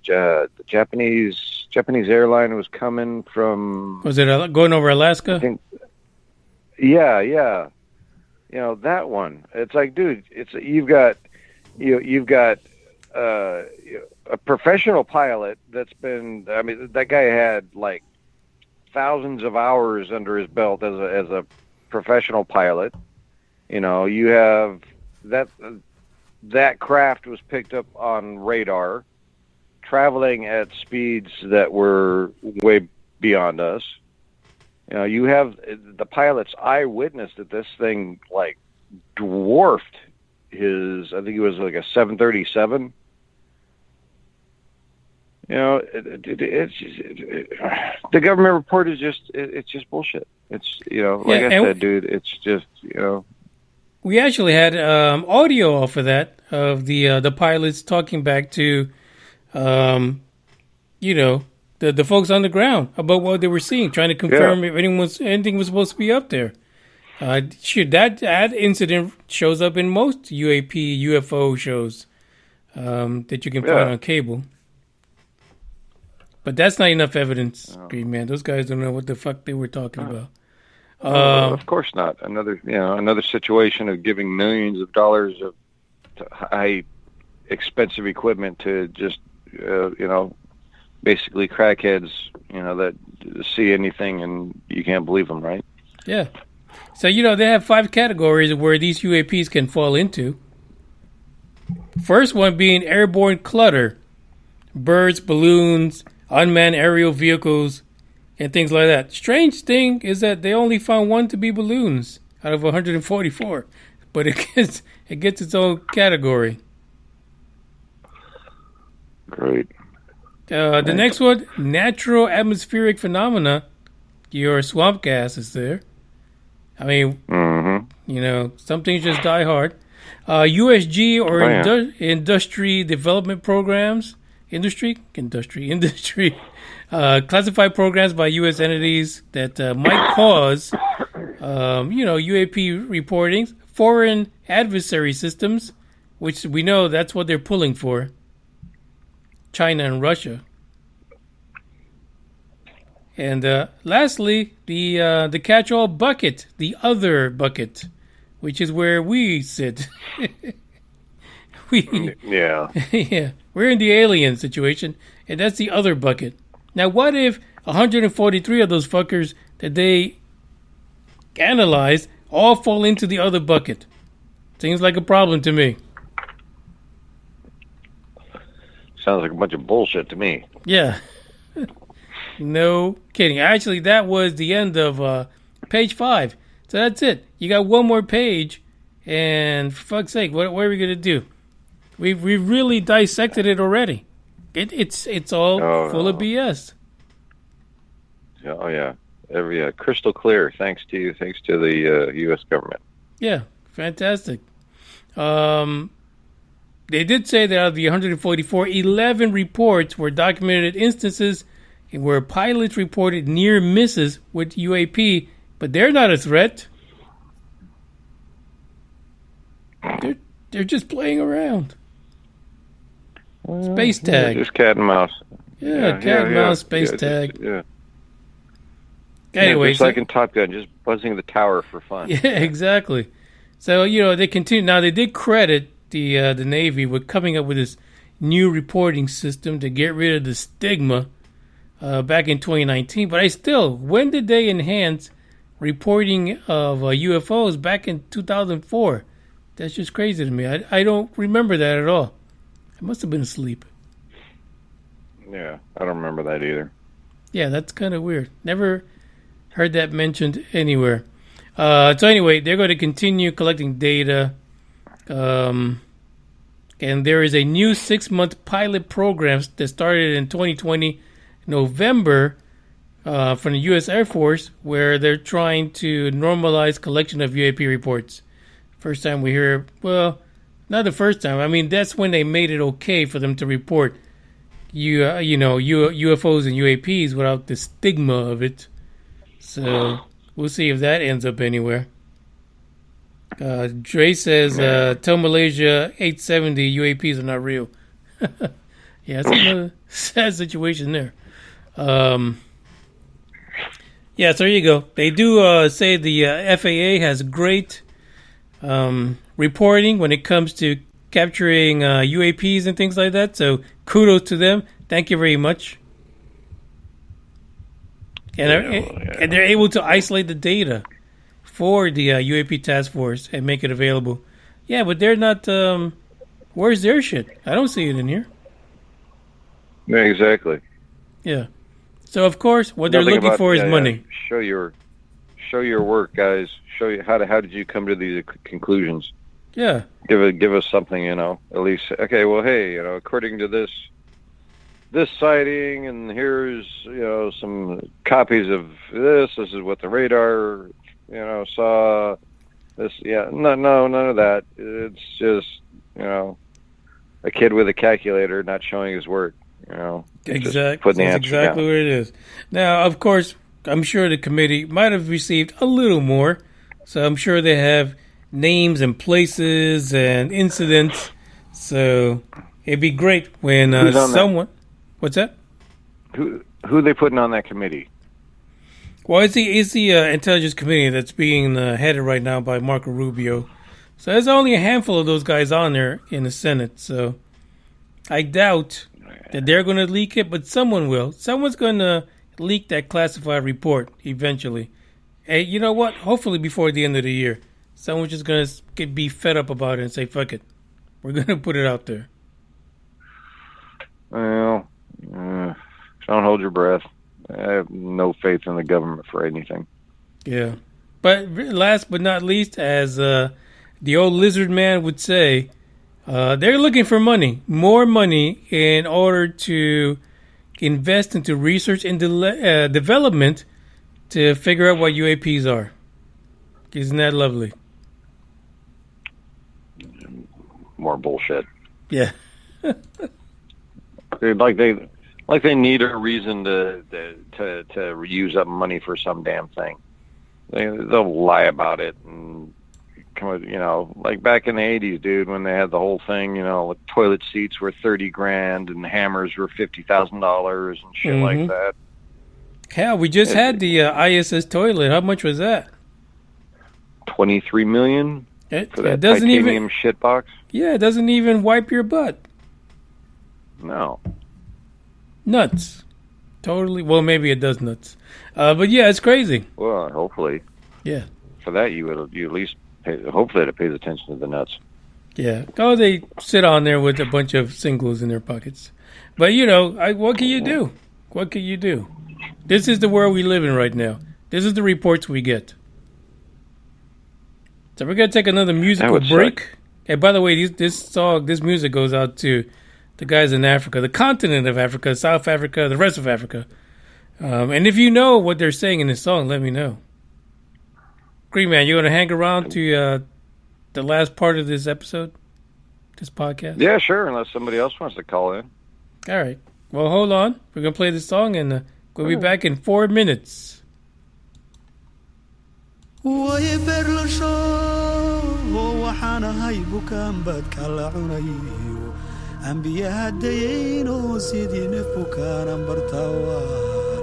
Japanese airline was coming from. Was it going over Alaska? I think, yeah. That one. It's like, dude, you've got a professional pilot that's been. I mean, that guy had like thousands of hours under his belt as a professional pilot. You have that craft was picked up on radar, traveling at speeds that were way beyond us. You have the pilot's eyewitness that this thing like dwarfed his. I think it was like a 737. The government report is it's just bullshit. It's, like I said, dude, it's just, We actually had audio off of that, of the pilots talking back to, the folks on the ground about what they were seeing, trying to confirm if anything was supposed to be up there. Shoot, that incident shows up in most UAP, UFO shows that you can find on cable. But that's not enough evidence, Green Man. Those guys don't know what the fuck they were talking about. Of course not. Another situation of giving millions of dollars of high expensive equipment to just basically crackheads, that see anything and you can't believe them, right? Yeah. So, they have 5 categories where these UAPs can fall into. First one being airborne clutter. Birds, balloons, unmanned aerial vehicles, and things like that. Strange thing is that they only found one to be balloons out of 144. But it gets its own category. Great. The next one, natural atmospheric phenomena. Your swamp gas is there. I mean, some things just die hard. USG or industry development programs. Industry. Classified programs by U.S. entities that might cause, UAP reportings. Foreign adversary systems, which we know that's what they're pulling for. China and Russia. And lastly, the catch-all bucket, the other bucket, which is where we sit. Yeah. Yeah. We're in the alien situation, and that's the other bucket. Now, what if 143 of those fuckers that they analyzed all fall into the other bucket? Seems like a problem to me. Sounds like a bunch of bullshit to me. Yeah. No kidding. Actually, that was the end of page 5. So that's it. You got one more page, and for fuck's sake, what are we going to do? We've really dissected it already. It's all full of BS. Oh, yeah. Crystal clear. Thanks to you. Thanks to the U.S. government. Yeah, fantastic. They did say that out of the 144, 11 reports were documented instances where pilots reported near misses with UAP, but they're not a threat. They're just playing around. Space tag. Just cat and mouse. Yeah, cat and mouse space tag. Yeah. Anyway, just like in Top Gun, just buzzing the tower for fun. Yeah, exactly. So, they continue. Now, they did credit the Navy with coming up with this new reporting system to get rid of the stigma back in 2019. But when did they enhance reporting of UFOs back in 2004? That's just crazy to me. I don't remember that at all. I must have been asleep. Yeah, I don't remember that either. Yeah, that's kind of weird. Never heard that mentioned anywhere. So anyway, they're going to continue collecting data. And there is a new 6-month pilot program that started in 2020, November, from the U.S. Air Force, where they're trying to normalize collection of UAP reports. First time we hear, well, not the first time. I mean, that's when they made it okay for them to report UFOs and UAPs without the stigma of it. So we'll see if that ends up anywhere. Dre says, tell Malaysia 870 UAPs are not real. Yeah, it's another sad situation there. So there you go. They do say the FAA has great reporting when it comes to capturing UAPs and things like that. So kudos to them. Thank you very much. And they're able to isolate the data for the UAP task force and make it available. Yeah, but they're not. Where's their shit? I don't see it in here. Yeah, exactly. Yeah. So of course, what they're looking for is money. Show your work, guys. Show you how did you come to these conclusions? Yeah. Give us something, at least. Okay, well, hey, according to this sighting, and here's some copies of this. This is what the radar saw. This, no, none of that. It's just a kid with a calculator not showing his work. Exactly. That's exactly what it is. Now, of course, I'm sure the committee might have received a little more, So I'm sure they have names and places and incidents. So it'd be great when someone... What's that? Who are they putting on that committee? Well, it's the intelligence committee that's being headed right now by Marco Rubio. So there's only a handful of those guys on there in the Senate. So I doubt that they're going to leak it, but someone will. Someone's going to leak that classified report eventually. Hey, you know what? Hopefully before the end of the year. Someone's just going to be fed up about it and say, fuck it. We're going to put it out there. Well, don't hold your breath. I have no faith in the government for anything. Yeah. But last but not least, as the old lizard man would say, they're looking for money, more money, in order to invest into research and development to figure out what UAPs are. Isn't that lovely? More bullshit. Yeah. They need a reason to use up money for some damn thing. They'll lie about it and come, like back in the 80s, dude, when they had the whole thing, like toilet seats were $30,000 and hammers were $50,000 and shit like that. Hell, we just had the ISS toilet. How much was that? $23 million for that doesn't titanium shit box. Yeah, it doesn't even wipe your butt. No. Nuts. Totally. Well, maybe it does nuts. But yeah, it's crazy. Well, hopefully. Yeah. For that, you at least hopefully it pays attention to the nuts. Yeah. Oh, they sit on there with a bunch of singles in their pockets. But, what can you do? What can you do? This is the world we live in right now. This is the reports we get. So we're going to take another musical break. Hey, by the way, this music goes out to the guys in Africa, the continent of Africa, South Africa, the rest of Africa. And if you know what they're saying in this song, let me know. Green Man, you want to hang around to the last part of this episode, this podcast? Yeah, sure, unless somebody else wants to call in. All right. Well, hold on. We're going to play this song, and we'll be back in 4 minutes. أنبياء دينو سيدي نفوكان برتوال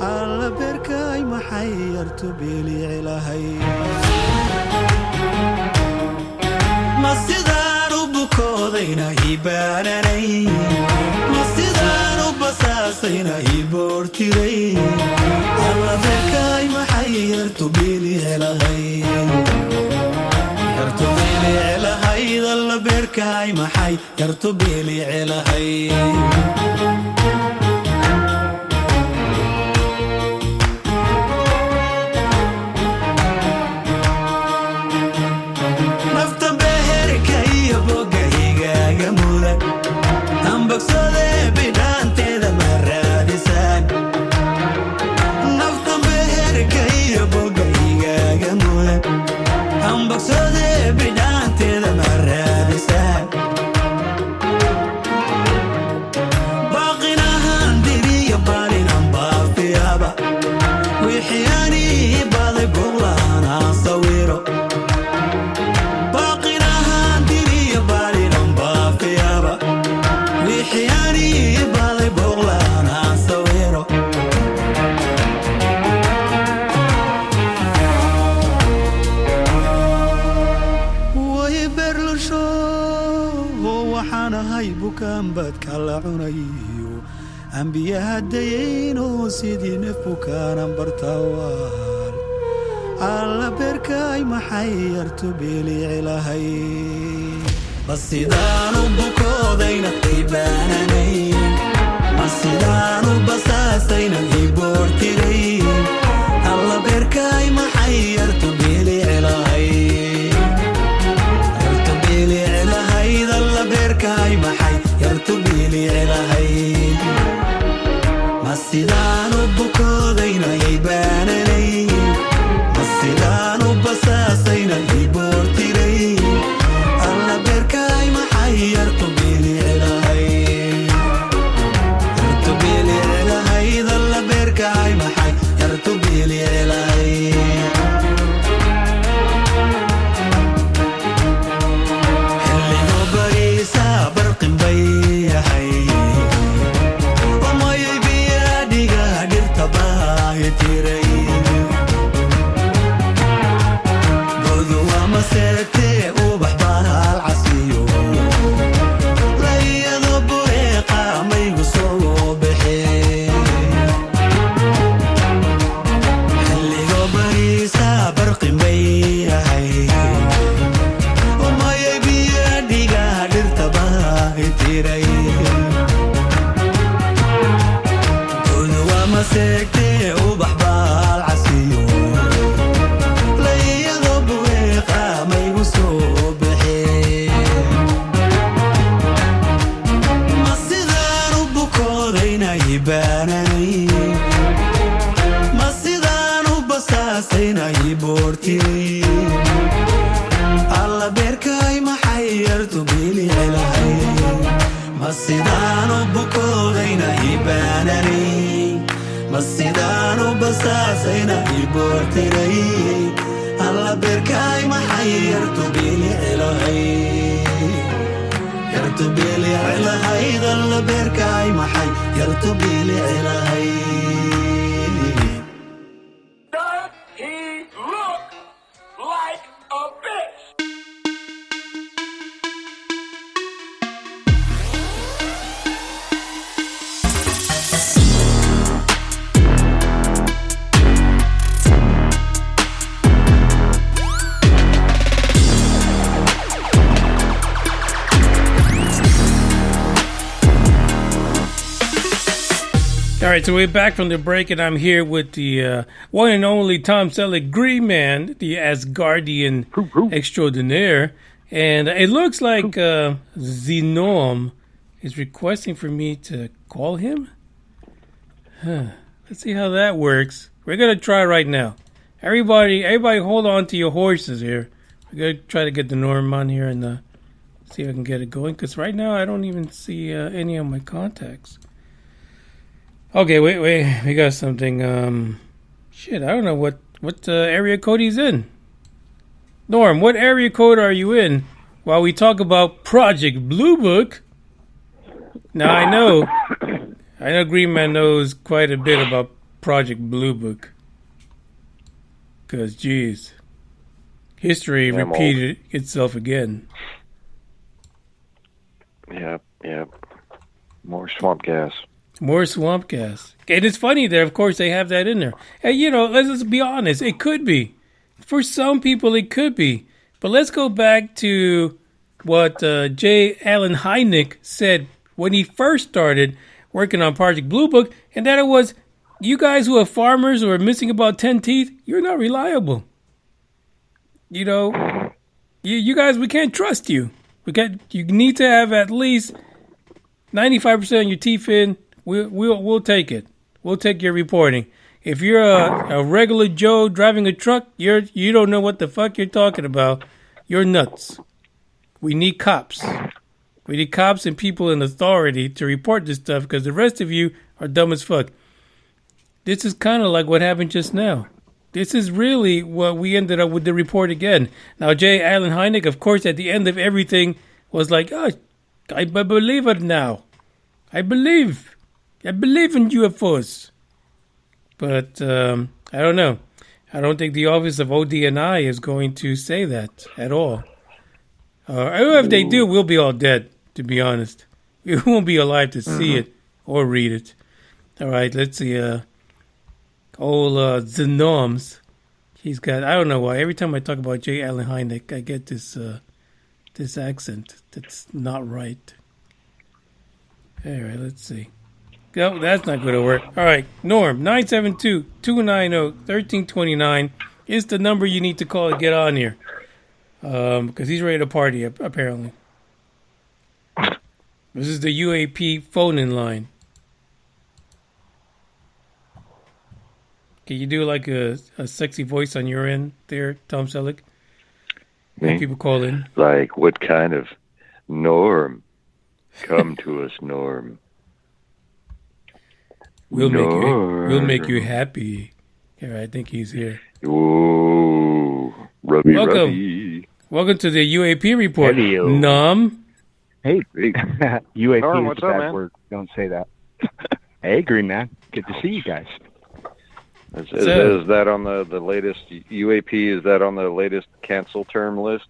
على بركاي محيرت بيلي علهي ما سيدارو بكودينا هيباناني ما سيدارو بساسينا هيبورتيري على بركاي محيرت بيلي علهي يرتبيلي علهي ظل بركاي محي يرتبيلي علهي نفت بهركي بوغي غاغمولا هم بكسودي بدانتي ذا مرادسان نفت بهركي بوغي غاغمولا هم بكسودي بدانتي ذا مرادسان باقينا هندري بالينا بافيابا وحياني باضي بغلانا صويرو باقينا هندري بالينا بافيابا وحياني باضي بغلانا صويرو bukaan baad kala cunayo anbiyaha dayayno sidii neef bukaanan bartawaal alla beerkay maxay yartu beeli cilahay basidaanu bukoodayna qiibaananay basidaanu basaasayna iboortiray alla beerkay maxay yartu beeli cilahay كاي محي يرتبيلي علهي مسيدانو بكودينا يبانني مسيدانو بساسينا يبورتيري الله بركاي محي يرتبيلي علهي tiray Budwa masete ubax bahal casiyo layado bureeqa maygu soo baxee xilligo bariisa barqi may ahay umaya biyo dhiga dhirta baahi tiray masegte ubax baal casiyo layado bureeqa maygu soo baxee ma sidaan u bukoodaynaay baananay ma sidaan u basaasaynay boortiray alla beerkay maxay yartu bililahay ma sidaan u bukoodaynaay baananay Masidano basasayna ibortiray alla berkay maxay yartu bili ilahay alla berkay maxay yartu bili ilahay Does he look like a bitch? All right, so we're back from the break, and I'm here with the one and only Tom Selleck, Green Man, the Asgardian extraordinaire. And it looks like Xenorm is requesting for me to call him. Let's see how that works. We're going to try right now. Everybody hold on to your horses here. We're going to try to get the Norm on here and see if I can get it going. Because right now I don't even see any of my contacts. Okay, wait, we got something. Shit, I don't know what area code he's in. Norm, what area code are you in while we talk about Project Blue Book? Now, I know Green Man knows quite a bit about Project Blue Book. Because, geez, history repeated itself again. Yep. More swamp gas. More swamp gas. And it's funny there, of course, they have that in there. And, let's be honest. It could be. For some people, it could be. But let's go back to what J. Allen Hynek said when he first started working on Project Blue Book, and that it was, you guys who are farmers or are missing about 10 teeth, you're not reliable. You guys, we can't trust you. You need to have at least 95% of your teeth in. We'll take it. We'll take your reporting. If you're a regular Joe driving a truck, you don't know what the fuck you're talking about. You're nuts. We need cops. We need cops and people in authority to report this stuff because the rest of you are dumb as fuck. This is kind of like what happened just now. This is really what we ended up with the report again. Now, J. Allen Hynek, of course, at the end of everything was like, oh, I believe it now. I believe in UFOs. But I don't know. I don't think the Office of ODNI is going to say that at all. If they do, we'll be all dead, to be honest. We won't be alive to see it or read it. All right, let's see. Old Xenorms. He's got, I don't know why. Every time I talk about J. Allen Hynek, I get this accent that's not right. All right, let's see. No, that's not going to work. All right, Norm, 972-290-1329 is the number you need to call to get on here. Because he's ready to party, apparently. This is the UAP phone-in line. Can you do like a sexy voice on your end there, Tom Selleck? When people call in. Like, what kind of Norm? Come to us, Norm. We'll make you happy. Here, I think he's here. Ooh, Rubby. Welcome to the UAP report. Hello. Nom. Hey, UAP Norm, is what's a up, bad man? word. Don't say that. Hey, Green Man. Good to see you guys. Is that on the latest UAP? Is that on the latest cancel term list?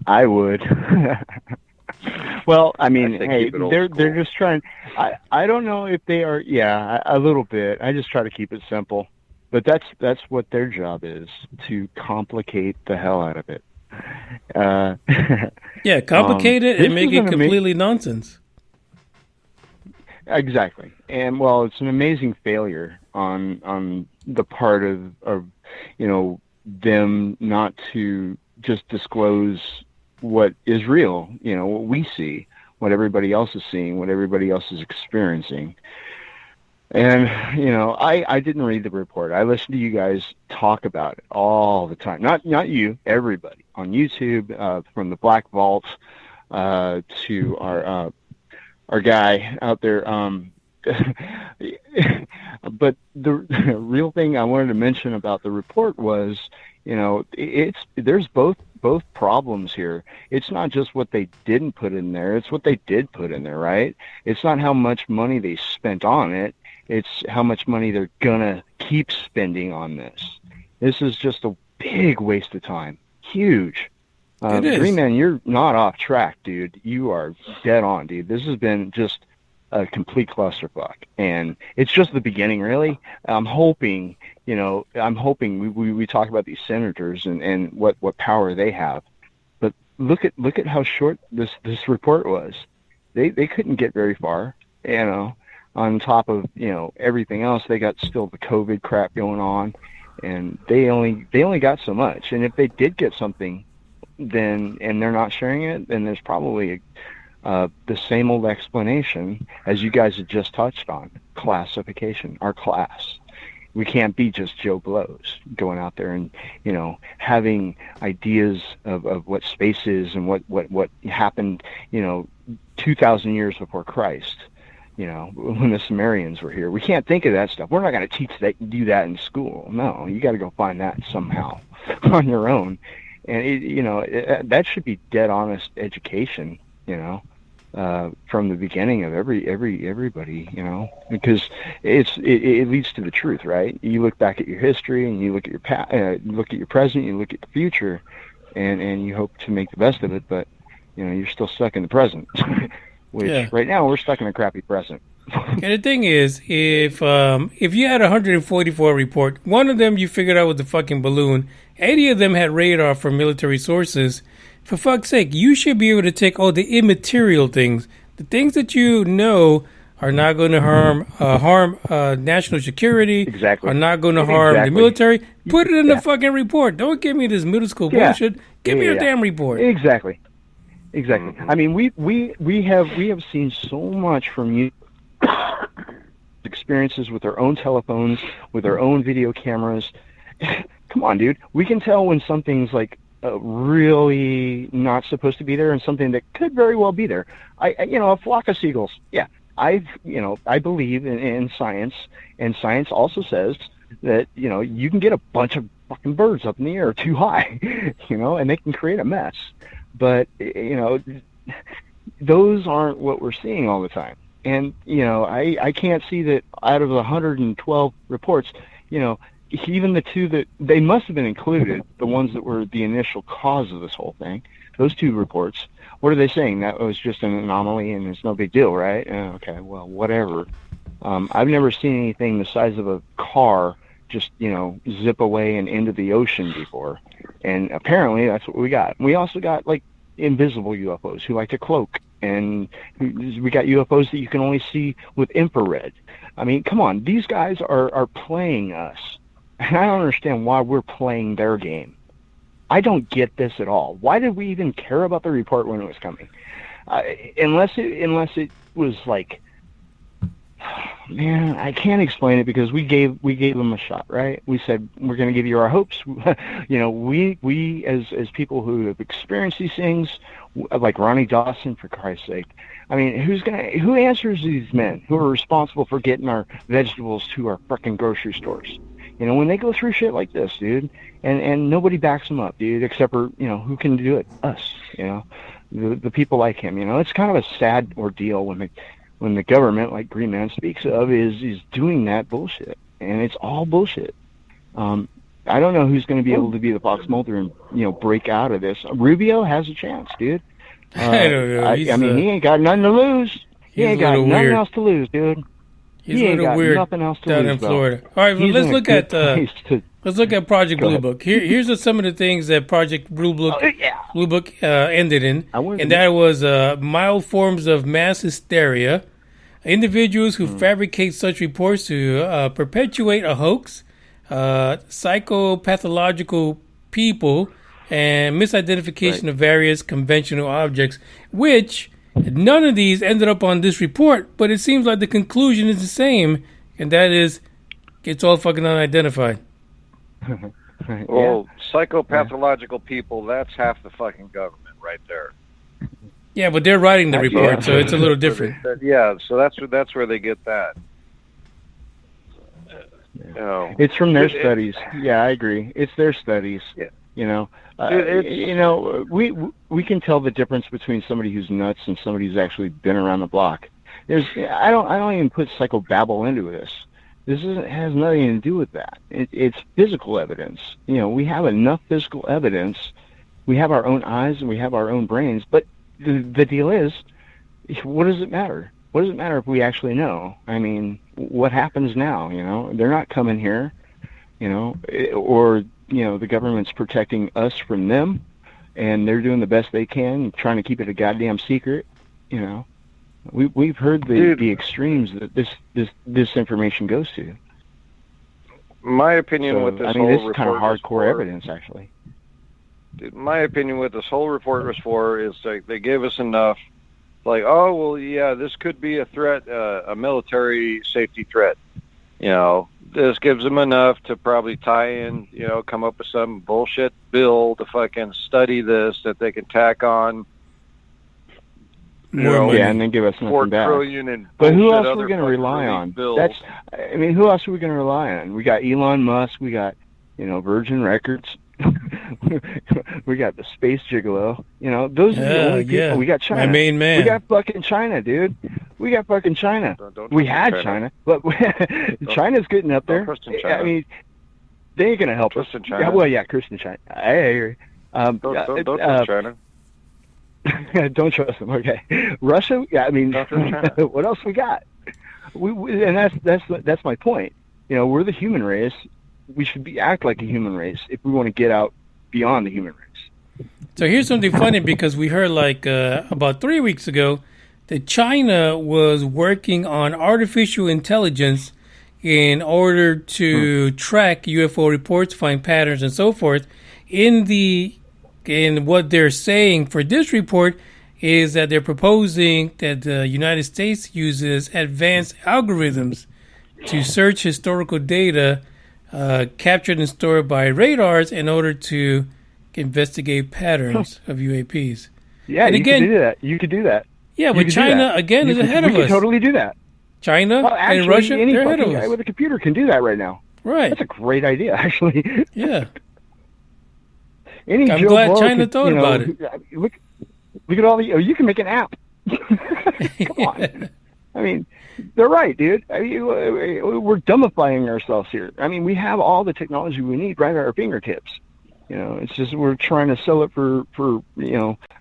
I would. Well, I mean, hey, they're just trying. I don't know if they are. Yeah, a little bit. I just try to keep it simple, but that's what their job is, to complicate the hell out of it. Yeah, complicate it and make it completely nonsense. Exactly, and well, it's an amazing failure on the part of them not to just disclose what is real, what we see, what everybody else is seeing, what everybody else is experiencing. And, I didn't read the report. I listened to you guys talk about it all the time. Not you, everybody on YouTube, from the Black Vault to our guy out there. But the real thing I wanted to mention about the report was, there's both problems here. It's not just what they didn't put in there, it's what they did put in there, right? It's not how much money they spent on it, it's how much money they're gonna keep spending on this. This is just a big waste of time. Huge. It is. Green Man, you're not off track, dude. You are dead on, dude. This has been just a complete clusterfuck, and it's just the beginning, really. I'm hoping we talk about these senators and what power they have, but look at how short this report was. They couldn't get very far, on top of everything else. They got still the COVID crap going on, and they only got so much. And if they did get something, then and they're not sharing it, then there's probably the same old explanation as you guys had just touched on: classification, our class. We can't be just Joe Blows going out there and having ideas of what space is and what happened 2,000 years before Christ. When the Sumerians were here, we can't think of that stuff. We're not going to do that in school. No, you got to go find that somehow on your own. And that should be dead honest education, from the beginning of everybody, because it leads to the truth, right? You look back at your history and you look at your look at your present, you look at the future, and you hope to make the best of it, but you're still stuck in the present, which right now we're stuck in a crappy present. And the thing is, if you had 144 report, one of them you figured out was the fucking balloon, 80 of them had radar from military sources. For fuck's sake, you should be able to take all the immaterial things, the things that are not going to harm national security, are not going to harm the military. Put it in the fucking report. Don't give me this middle school bullshit. Give me a damn report. Exactly. I mean, we have seen so much from you. Experiences with our own telephones, with our own video cameras. Come on, dude. We can tell when something's like really not supposed to be there and something that could very well be there. A flock of seagulls. Yeah, I believe in science, and science also says that you can get a bunch of fucking birds up in the air too high, and they can create a mess. But those aren't what we're seeing all the time. And I can't see that out of the 112 reports, even the two that they must have been included, the ones that were the initial cause of this whole thing, those two reports, what are they saying? That was just an anomaly and it's no big deal, right? Okay, well, whatever. I've never seen anything the size of a car just, zip away and into the ocean before. And apparently that's what we got. We also got like invisible UFOs who like to cloak, and we got UFOs that you can only see with infrared. I mean, come on, these guys are playing us. And I don't understand why we're playing their game. I don't get this at all. Why did we even care about the report when it was coming? Unless it was like, man, I can't explain it, because we gave them a shot, right? We said we're going to give you our hopes. We as people who have experienced these things, like Ronnie Dawson, for Christ's sake. I mean, who answers these men who are responsible for getting our vegetables to our frickin' grocery stores? When they go through shit like this, dude, and nobody backs them up, dude, except for, who can do it? Us, the people like him, It's kind of a sad ordeal when the government, like Green Man speaks of, is doing that bullshit. and it's all bullshit. I don't know who's going to be able to be the Fox Mulder and break out of this. Rubio has a chance, dude. I don't know. I mean, he ain't got nothing to lose. He ain't got nothing else to lose, dude. He's he a ain't little got weird nothing else to down lose in Florida. All right, well, let's look at Project Blue Book. Here's some of the things that Project Blue Book ended in, and that was mild forms of mass hysteria, individuals who fabricate such reports to perpetuate a hoax, psychopathological people, and misidentification of various conventional objects, which none of these ended up on this report, but it seems like the conclusion is the same, and that is it's all fucking unidentified. Well, psychopathological people, that's half the fucking government right there. Yeah, but they're writing the report, so it's a little different. Yeah, so that's where they get that. It's from their studies. Yeah, I agree. It's their studies. Yeah. We can tell the difference between somebody who's nuts and somebody who's actually been around the block. I don't even put psychobabble into this. This has nothing to do with that. It's physical evidence. We have enough physical evidence. We have our own eyes and we have our own brains. But the deal is, what does it matter? What does it matter if we actually know? I mean, what happens now? They're not coming here, or the government's protecting us from them, and they're doing the best they can, trying to keep it a goddamn secret. We've heard the extremes that this information goes to. My opinion with this whole report, this is kind of hardcore evidence, actually. Dude, my opinion with this whole report was is like they gave us enough. Like, oh well, yeah, this could be a threat, a military safety threat. This gives them enough to probably tie in, come up with some bullshit bill to fucking study this that they can tack on. And then give us nothing $4 back. trillion and but who else bullshit are we other going to fucking rely on? bills. Who else are we going to rely on? We got Elon Musk. We got, Virgin Records. We got the space gigolo. Those are the only people. Yeah. We got China. My main man. We got fucking China, dude. We got fucking China. We had China, but China's getting up there. I mean, they ain't gonna help us. China. Yeah, well, yeah, Christian China. I hear you. Don't trust China. Don't trust them. Okay, Russia. Yeah, I mean, what else we got? And that's my point. We're the human race. We should act like a human race if we want to get out beyond the human race. So here's something funny, because we heard about 3 weeks ago that China was working on artificial intelligence in order to track UFO reports, find patterns, and so forth. In what they're saying for this report is that they're proposing that the United States uses advanced algorithms to search historical data captured and stored by radars in order to investigate patterns of UAPs. Yeah, and you could do that. You could do that. Yeah, but China, again, is ahead of us. We could totally do that. China and Russia, they're ahead of us. Guy with a computer can do that right now. Right. That's a great idea, actually. Yeah. I'm glad China thought about it. Look at all you can make an app. Come on. I mean, they're right, dude. We're dumbifying ourselves here. I mean, we have all the technology we need right at our fingertips. It's just we're trying to sell it for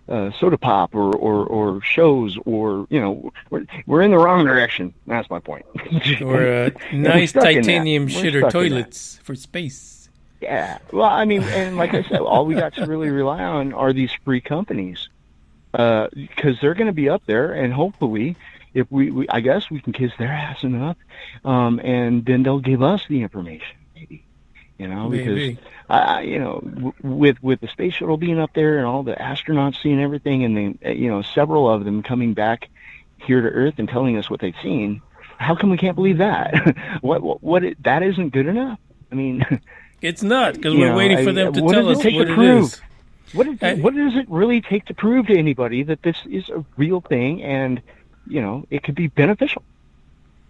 soda pop or shows, or we're in the wrong direction. That's my point. Or nice titanium shitter toilets for space. Yeah. Well, I mean, and like I said, all we got to really rely on are these free companies, because they're going to be up there, and hopefully, if I guess we can kiss their ass enough, and then they'll give us the information, maybe. Because with the space shuttle being up there and all the astronauts seeing everything, and then several of them coming back here to Earth and telling us what they've seen, how come we can't believe that? That isn't good enough? I mean, it's not, because we're waiting for them to tell us what it is. What does it really take to prove to anybody that this is a real thing and it could be beneficial?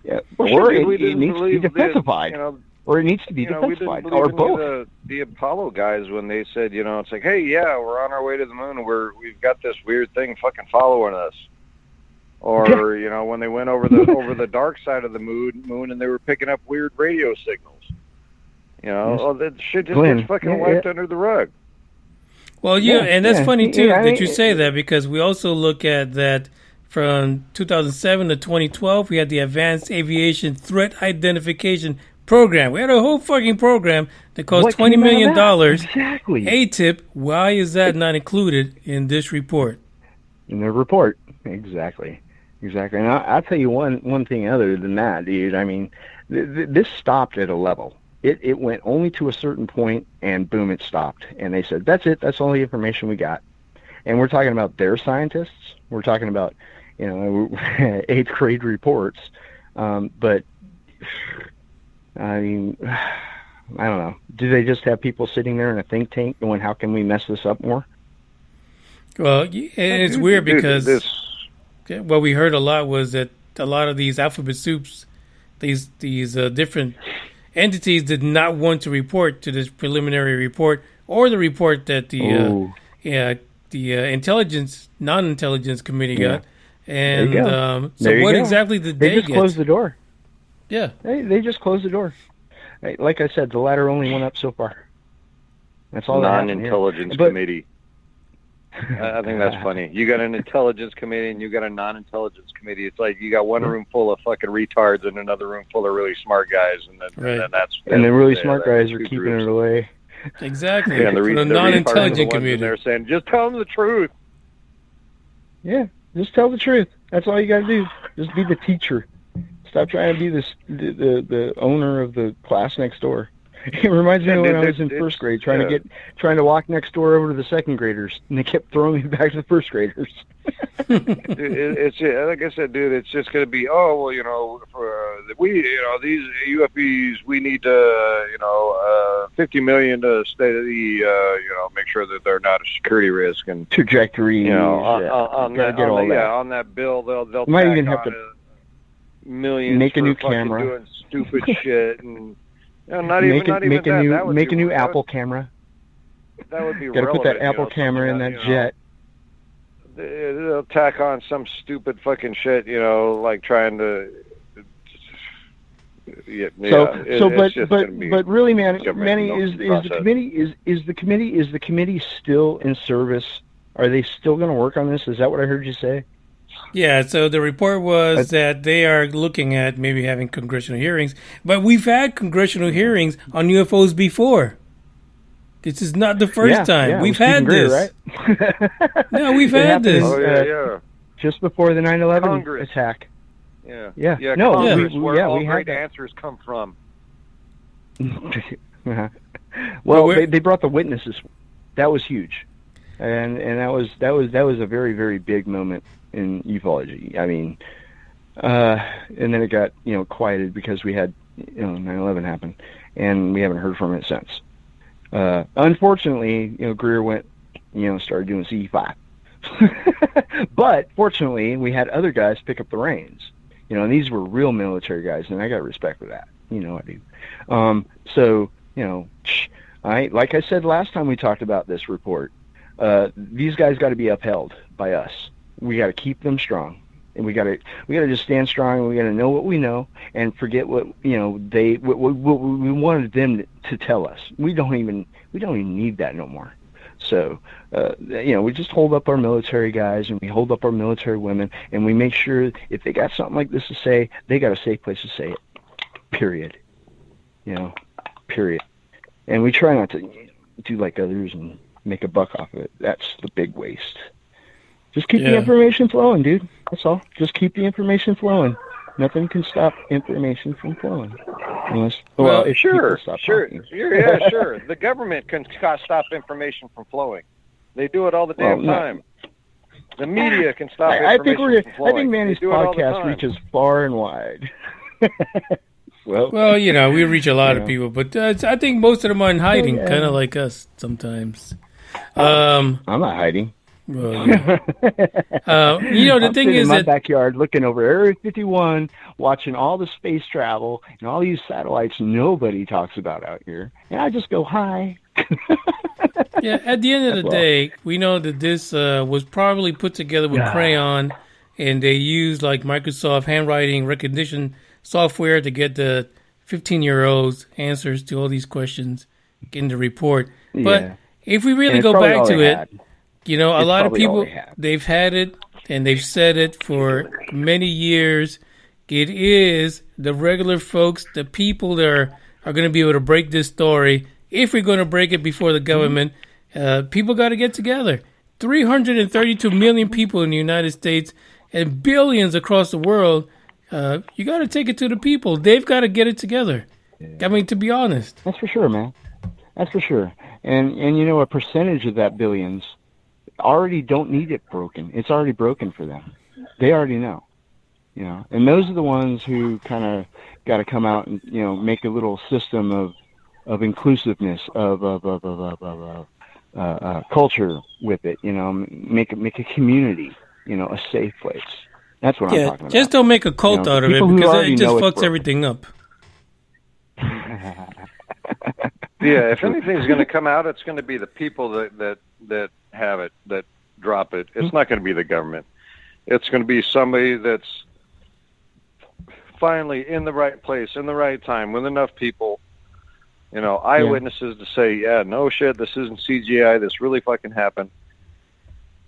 Yeah, or it needs to be defensified. Or it needs to be defensified, or both. The Apollo guys, when they said, it's like, hey, yeah, we're on our way to the moon, and we've got this weird thing fucking following us. Or when they went over the dark side of the moon, and they were picking up weird radio signals. That shit just gets fucking wiped under the rug. Well, and that's funny too that you say that, because we also look at that from 2007 to 2012. We had the Advanced Aviation Threat Identification Program. We had a whole fucking program that cost $20 million. Exactly. ATIP. Why is that not included in this report? In the report, exactly. And I'll tell you one thing other than that, dude. I mean, this stopped at a level. It went only to a certain point, and boom, it stopped. And they said, that's it. That's all the information we got. And we're talking about their scientists. We're talking about, 8th grade reports. But, I mean, I don't know. Do they just have people sitting there in a think tank going, how can we mess this up more? Well, and it's weird because what we heard a lot was that a lot of these alphabet soups, these different entities did not want to report to this preliminary report or the report that the non-intelligence committee got. And so what exactly did they get? They just closed the door. Yeah. They just closed the door. Like I said, the ladder only went up so far. That's all. Non-intelligence committee. I think that's funny. You got an intelligence committee and you got a non-intelligence committee. It's like you got one room full of fucking retards and another room full of really smart guys, and then the really smart guys are keeping it away. Exactly. Yeah, the non-intelligent committee. They're saying, just tell them the truth. Yeah, just tell the truth. That's all you got to do. Just be the teacher. Stop trying to be the owner of the class next door. It reminds me of when I was in first grade, trying to walk next door over to the second graders, and they kept throwing me back to the first graders. It's like I said, dude. It's just going to be, for these UAPs, we need $50 million to make sure that they're not a security risk and trajectory. On that bill, they'll might even have to millions make a new for camera, doing stupid shit and. Make a new Apple camera. That would be relevant. Got to put that Apple camera in that jet. They'll tack on some stupid fucking shit, like trying to. But really, Manny, is the committee still in service? Are they still going to work on this? Is that what I heard you say? Yeah, so the report was that they are looking at maybe having congressional hearings, but we've had congressional hearings on UFOs before. This is not the first time. We've had this. Right? No, we've had this. Just before the 9/11 attack. Yeah. No, Congress, where all great answers come from. Well, they brought the witnesses. That was huge, and that was a very, very big moment in ufology. I mean, and then it got quieted because we had 9/11 happen, and we haven't heard from it since. Unfortunately, Greer went started doing CE5, but fortunately we had other guys pick up the reins. And these were real military guys, and I got respect for that. I do. So like I said last time we talked about this report, these guys got to be upheld by us. We got to keep them strong, and we got to just stand strong, and we got to know what we know and forget what what we wanted them to tell us. We don't even need that no more. So we just hold up our military guys, and we hold up our military women, and we make sure if they got something like this to say, they got a safe place to say it. Period. Period. And we try not to do like others and make a buck off of it. That's the big waste. Just keep the information flowing, dude. That's all. Just keep the information flowing. Nothing can stop information from flowing. Sure. Sure. The government can stop information from flowing. They do it all the damn time. The media can stop information from flowing. I think Manny's podcast reaches far and wide. Well, we reach a lot of people, but I think most of them are in hiding, kind of like us sometimes. I'm not hiding. Well, the thing is in my backyard looking over Area 51, watching all the space travel and all these satellites nobody talks about out here, and I just go hi. Yeah, at the end of the day, we know that this was probably put together with crayon and they use like Microsoft handwriting recognition software to get the 15-year-olds answers to all these questions in the report. But if we really go back to it, you know, a lot of people, they've had it and they've said it for many years. It is the regular folks, the people that are going to be able to break this story. If we're going to break it before the government, people got to get together. 332 million people in the United States and billions across the world. You got to take it to the people. They've got to get it together. I mean, to be honest. That's for sure, man. That's for sure. And you know, a percentage of that billions already don't need it broken. It's already broken for them. They already know. You know, and those are the ones who kind of got to come out and, you know, make a little system of inclusiveness of culture with it. You know, make a community, you know, a safe place. That's what I'm talking about. Just don't make a cult out of it, because it just fucks everything up. Yeah, if anything's going to come out, it's going to be the people that have it, that drop it. It's not going to be the government. It's going to be somebody that's finally in the right place, in the right time, with enough people, you know, eyewitnesses to say, yeah, no shit, this isn't CGI, this really fucking happened.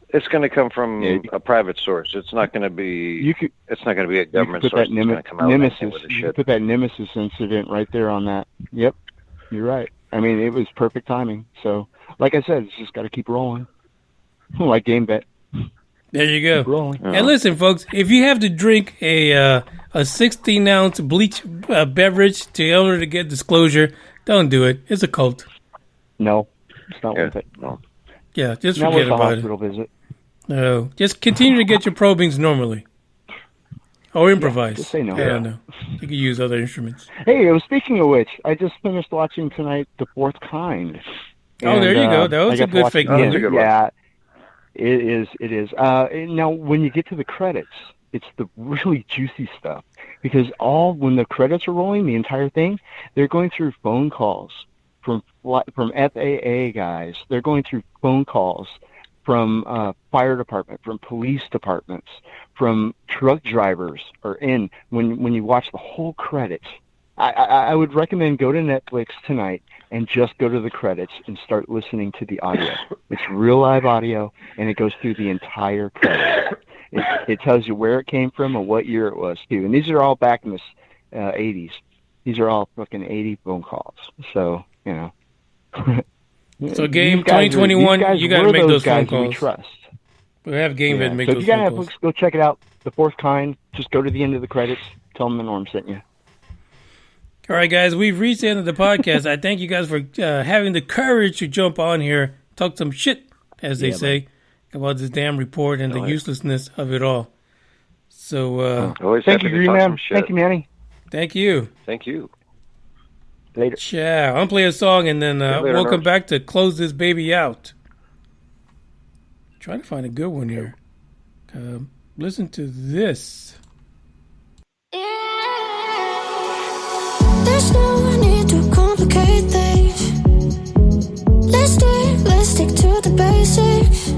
It's going to come from a private source. It's not going to be. It's not going to be a government source. That's going to come out with you put that Nemesis incident right there on that. Yep, you're right. I mean, it was perfect timing. So, like I said, it's just got to keep rolling, like Game Bet. There you go. And listen, folks, if you have to drink a 16-ounce bleach beverage in order to get disclosure, don't do it. It's a cult. No, it's not worth it. No. Yeah, just forget about it. Visit. No, just continue to get your probings normally, or improvise. Just say no. I don't know. You can use other instruments. Hey, speaking of which, I just finished watching tonight The Fourth Kind. Oh, there you go. That was a good fake movie. Yeah, it is. It is. Now, when you get to the credits, it's the really juicy stuff, because when the credits are rolling, the entire thing, they're going through phone calls from FAA guys. They're going through phone calls from fire department, from police departments, from truck drivers. When you watch the whole credits, I would recommend go to Netflix tonight and just go to the credits and start listening to the audio. It's real live audio, and it goes through the entire credits. It tells you where it came from and what year it was, too. And these are all back in the 80s. These are all fucking 80 phone calls. So, you know. So, Game 2021, you got to make those phone calls. We trust. We have Game Vet make those phone calls. So, if you got Netflix, go check it out. The Fourth Kind. Just go to the end of the credits. Tell them the Norm sent you. All right, guys, we've reached the end of the podcast. I thank you guys for having the courage to jump on here, talk some shit, as they say, about this damn report and the uselessness of it all. So, thank you, Green Man. Thank you, Manny. Thank you. Thank you. Later. Yeah, I'm going to play a song, and then we'll come back to close this baby out. Trying to find a good one here. Listen to this. There's no need to complicate things. Let's stick to the basics.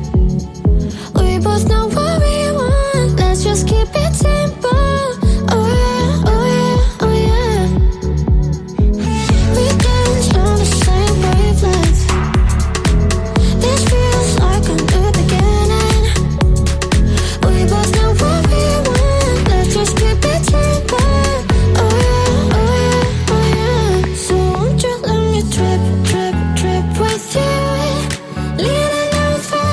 We both know what we want. Let's just keep it simple. Oh yeah, oh yeah, oh yeah. We dance on the same wavelength. This feels like a new beginning. We both know what we want. Let's just keep it simple. Oh yeah, oh yeah, oh yeah. So won't you let me trip with you? Leaning out for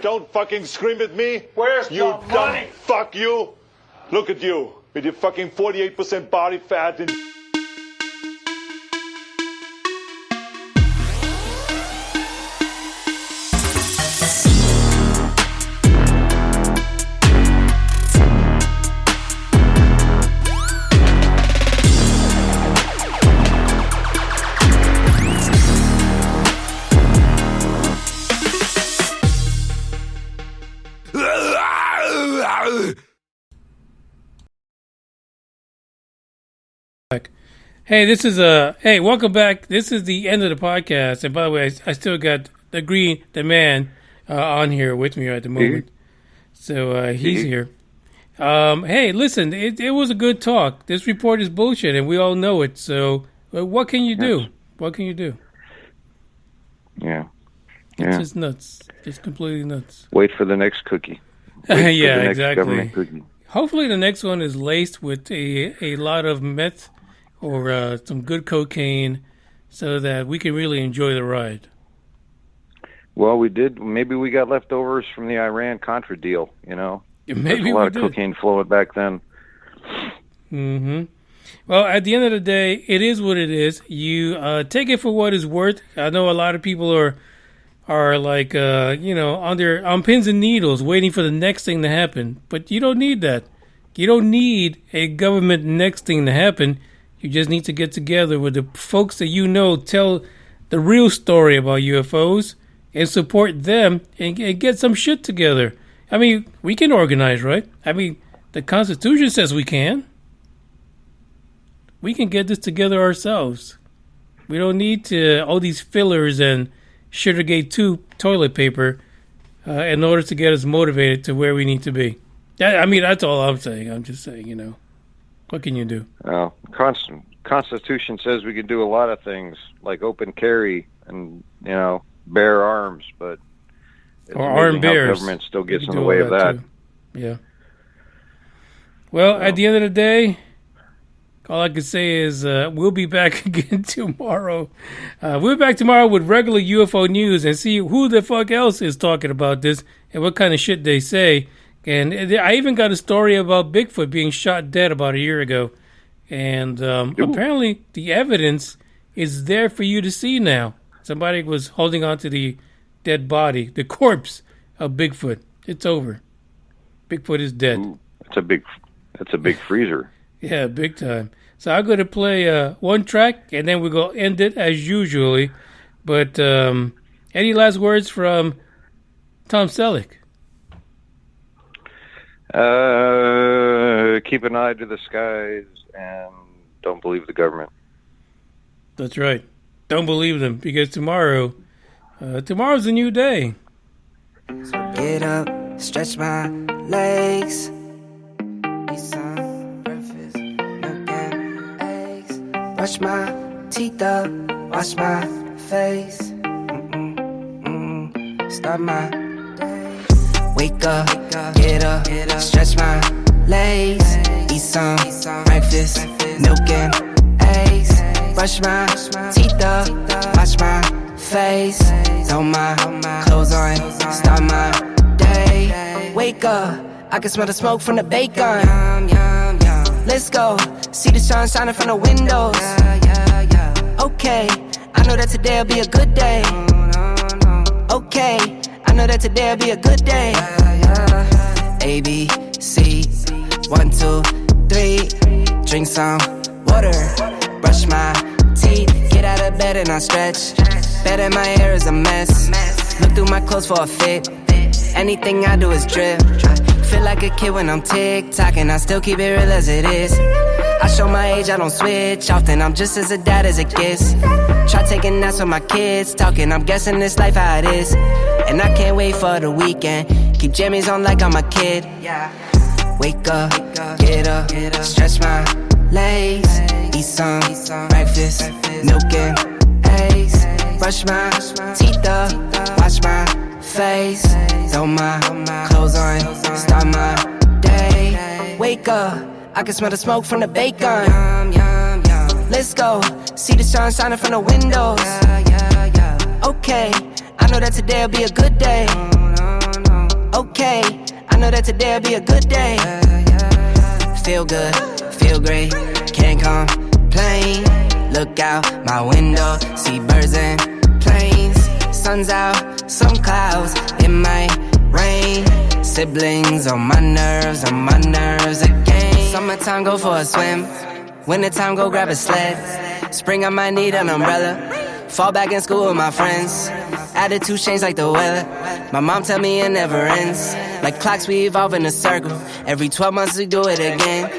Don't fucking scream at me. Where's you the dumb money? fuck you. Look at you with your fucking 48% body fat and... Hey, this is hey, welcome back. This is the end of the podcast. And by the way, I still got the man on here with me at the moment. So he's here. Hey, listen, it was a good talk. This report is bullshit, and we all know it. So what can you do? What can you do? Yeah. It's just nuts. It's completely nuts. Wait for the next cookie. Yeah, exactly. Government cookie. Hopefully the next one is laced with a lot of meth or some good cocaine so that we can really enjoy the ride. Well, we did. Maybe we got leftovers from the Iran-Contra deal, you know? Maybe There's a lot of cocaine flowing back then. Mm-hmm. Well, at the end of the day, it is what it is. You take it for what it's worth. I know a lot of people are like, on pins and needles waiting for the next thing to happen. But you don't need that. You don't need a government next thing to happen. You just need to get together with the folks that you know, tell the real story about UFOs and support them and get some shit together. I mean, we can organize, right? I mean, the Constitution says we can. We can get this together ourselves. We don't need all these fillers and Sugargate 2 toilet paper in order to get us motivated to where we need to be. I mean, that's all I'm saying. I'm just saying, what can you do? Well, Constitution says we can do a lot of things, like open carry and, bear arms, but it's or armed bears. Government still gets in the way of that. Too. Yeah. Well, at the end of the day, all I can say is we'll be back again tomorrow. We'll be back tomorrow with regular UFO news and see who the fuck else is talking about this and what kind of shit they say. And I even got a story about Bigfoot being shot dead about a year ago. And apparently the evidence is there for you to see now. Somebody was holding on to the dead body, the corpse of Bigfoot. It's over. Bigfoot is dead. Ooh, that's a big freezer. Yeah, big time. So I'm going to play one track, and then we're going to end it as usually. But any last words from Tom Selleck? Keep an eye to the skies and don't believe the government. That's right. Don't believe them, because tomorrow's a new day. So get up, stretch my legs. Eat some breakfast, milk and eggs. Brush my teeth up, wash my face. Start my day. Wake up, get up, stretch my legs. Eat some breakfast, milk and eggs. Brush my teeth up, wash my face. Throw my clothes on, start my day. Wake up, I can smell the smoke from the bacon. Let's go, see the sun shining from the windows. Okay, I know that today'll be a good day. Okay, I know that today'll be a good day. A, B, C, 1, 2, 3. Drink some water, brush my teeth, get out of bed and I stretch. Bed in my hair is a mess. Look through my clothes for a fit. Anything I do is drip. Feel like a kid when I'm tick-tocking, I still keep it real as it is. I show my age, I don't switch often, I'm just as a dad as it gets. Try taking naps with my kids, talking, I'm guessing this life how it is. And I can't wait for the weekend, keep jammies on like I'm a kid. Wake up, get up, stretch my legs. Eat some breakfast, milk and eggs. Brush my teeth up, wash my face. Throw my clothes on, start my day. Wake up, I can smell the smoke from the bacon. Let's go, see the sun shining from the windows. Okay, I know that today'll be a good day. okay. I know that today'll be a good day. Feel good, feel great, can't complain. Look out my window, see birds and planes. Sun's out, some clouds, it might rain. Siblings on my nerves again. Summertime, go for a swim. Wintertime, go grab a sled. Spring, I might need an umbrella. Fall back in school with my friends. Attitude change like the weather. My mom tell me it never ends. Like clocks, we evolve in a circle. Every 12 months we do it again.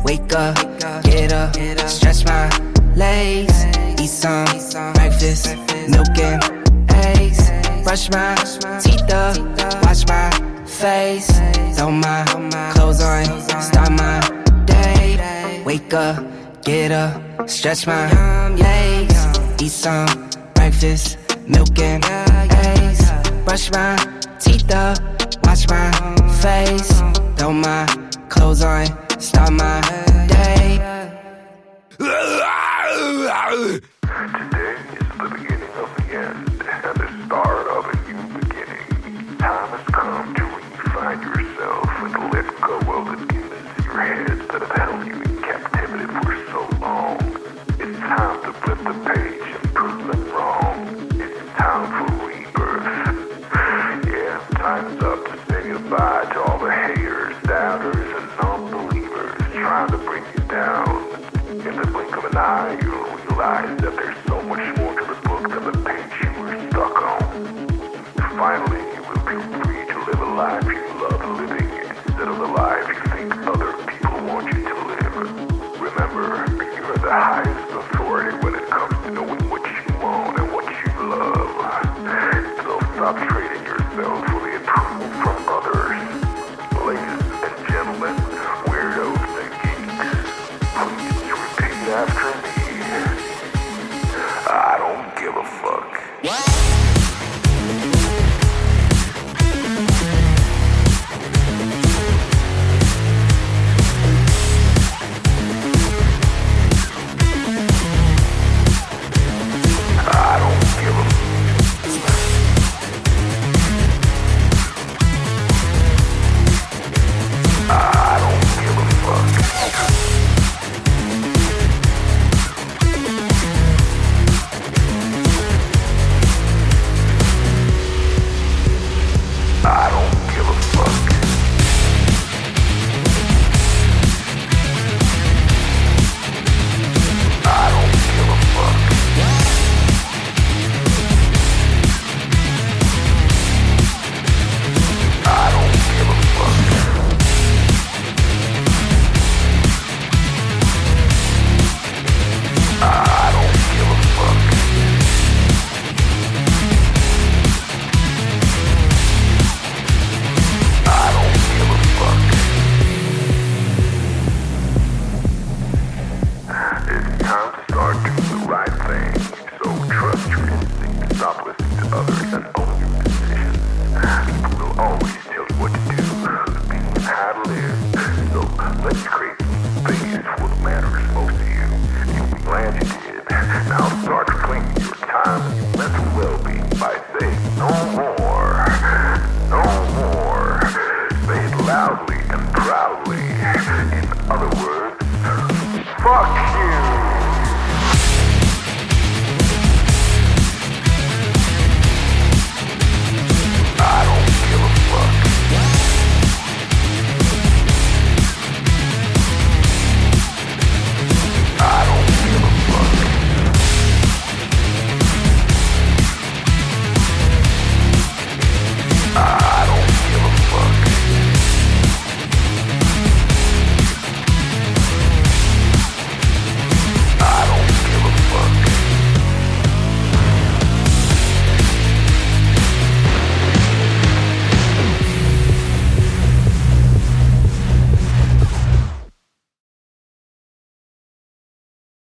Wake up, get up, stretch my legs. Eat some breakfast, milk and eggs. Brush my teeth up, wash my face. Throw my clothes on, start my day. Wake up, get up, stretch my legs. Eat some breakfast, milk and eggs. Brush my teeth up, wash my face. Throw my clothes on, start my day. Today is the beginning of the end and the start of a new beginning. Time has come to refine yourself and let go of the demons in your head that have held you in captivity for so long. It's time to flip the page and prove them wrong. It's time for rebirth. Yeah, time's up to say goodbye to all the haters, doubters, and non-believers trying to bring you down. In the blink of an eye, you'll realize that there's so much more to the book than the page you were stuck on. Finally, you will be free to live a life you love living instead of the life you think other people want you to live. Remember, you are the highest authority when it comes to knowing what you want and what you love. So stop trading yourself for the approval from others. Ladies and gentlemen, weirdos and geeks, please repeat after me. I don't give a fuck. Time to start doing the right thing. So trust your instincts, stop listening to others, and